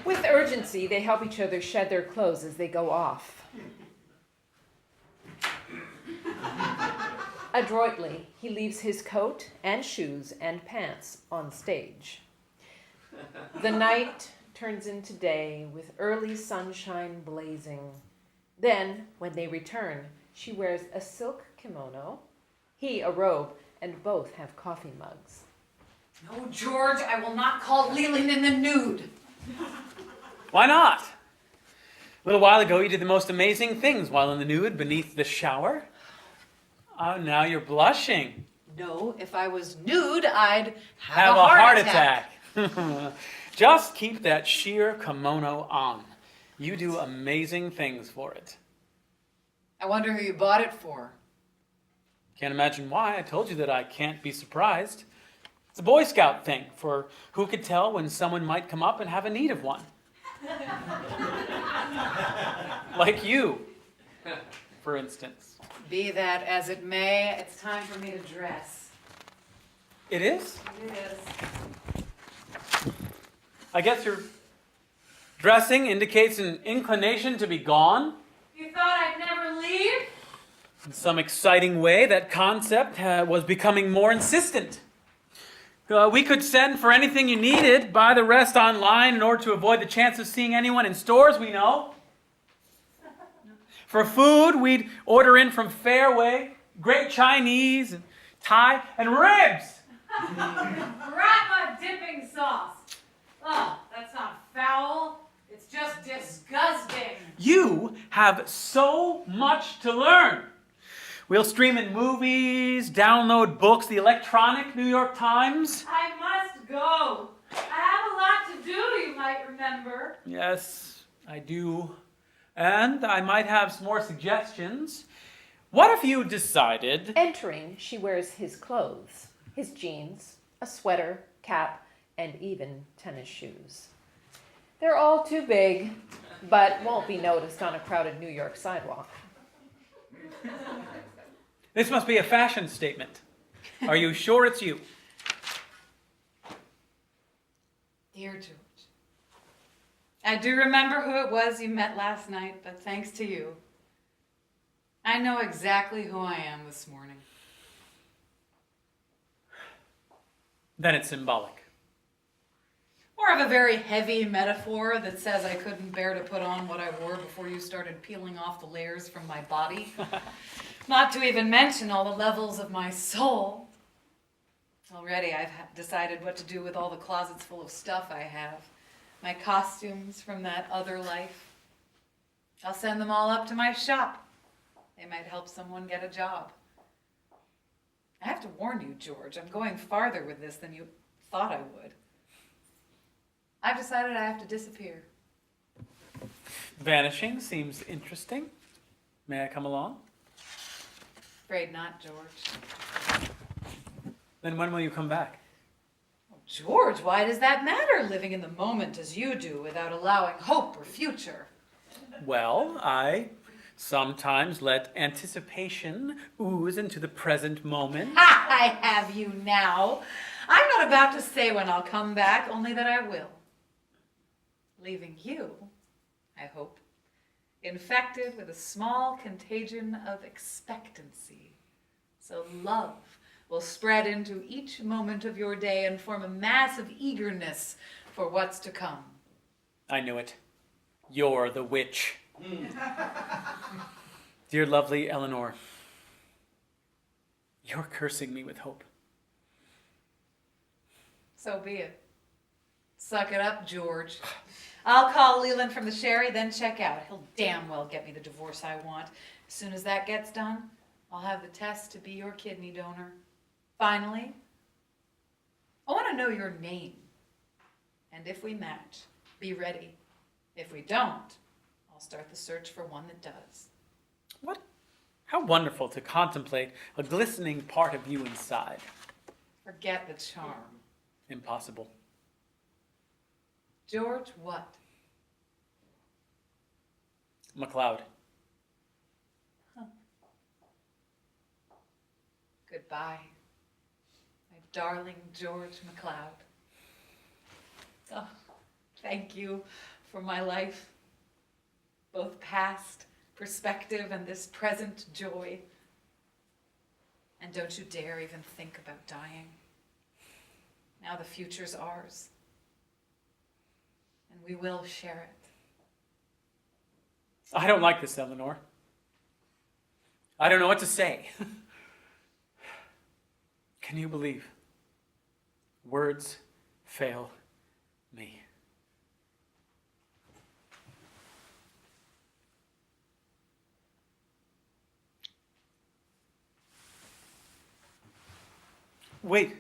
With urgency, they help each other shed their clothes as they go off. Adroitly, he leaves his coat and shoes and pants on stage. The night turns into day with early sunshine blazing. Then, when they return, she wears a silk kimono, he a robe, and both have coffee mugs. No, George, I will not call Leland in the nude. Why not? A little while ago, you did the most amazing things while in the nude beneath the shower. Oh, now you're blushing. No, if I was nude, I'd Have a heart attack. Just keep that sheer kimono on. You do amazing things for it. I wonder who you bought it for. Can't imagine why. I told you that I can't be surprised. It's a Boy Scout thing for who could tell when someone might come up and have a need of one. Like you, for instance. Be that as it may, it's time for me to dress. It is? It is. I guess your dressing indicates an inclination to be gone. You thought I'd never leave? In some exciting way, that concept was becoming more insistent. We could send for anything you needed, buy the rest online in order to avoid the chance of seeing anyone in stores we know. For food, we'd order in from Fairway, great Chinese, and Thai, and ribs. Rattma dipping sauce. Oh, that's not foul. It's just disgusting. You have so much to learn. We'll stream in movies, download books, the electronic New York Times. I must go. I have a lot to do, you might remember. Yes, I do. And I might have some more suggestions. What if you decided... Entering, she wears his clothes, his jeans, a sweater, cap, and even tennis shoes. They're all too big, but won't be noticed on a crowded New York sidewalk. This must be a fashion statement. Are you sure it's you? Dear George, I do remember who it was you met last night, but thanks to you, I know exactly who I am this morning. Then it's symbolic. More of a very heavy metaphor that says I couldn't bear to put on what I wore before you started peeling off the layers from my body. Not to even mention all the levels of my soul. Already I've decided what to do with all the closets full of stuff I have. My costumes from that other life. I'll send them all up to my shop. They might help someone get a job. I have to warn you, George, I'm going farther with this than you thought I would. I've decided I have to disappear. Vanishing seems interesting. May I come along? Afraid not, George. Then when will you come back? Oh, George, why does that matter, living in the moment as you do without allowing hope or future? Well, I Sometimes let anticipation ooze into the present moment. I have you now. I'm not about to say when I'll come back, only that I will. Leaving you, I hope, infected with a small contagion of expectancy. So love will spread into each moment of your day and form a mass of eagerness for what's to come. I knew it. You're the witch. Dear lovely Eleanor, you're cursing me with hope. So be it. Suck it up, George. I'll call Leland from the Sherry, then check out. He'll damn well get me the divorce I want. As soon as that gets done, I'll have the test to be your kidney donor. Finally, I want to know your name. And if we match, be ready. If we don't, I'll start the search for one that does. What? How wonderful to contemplate a glistening part of you inside. Forget the charm. Impossible. George, what? MacLeod. Goodbye, my darling George MacLeod. Oh, thank you for my life, both past, perspective, and this present joy. And don't you dare even think about dying. Now the future's ours, and we will share it. I don't like this, Eleanor. I don't know what to say. Can you believe? Words fail me. Wait.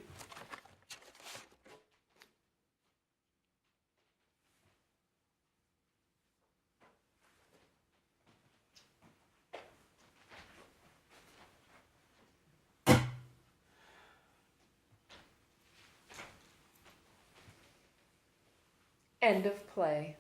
End of play.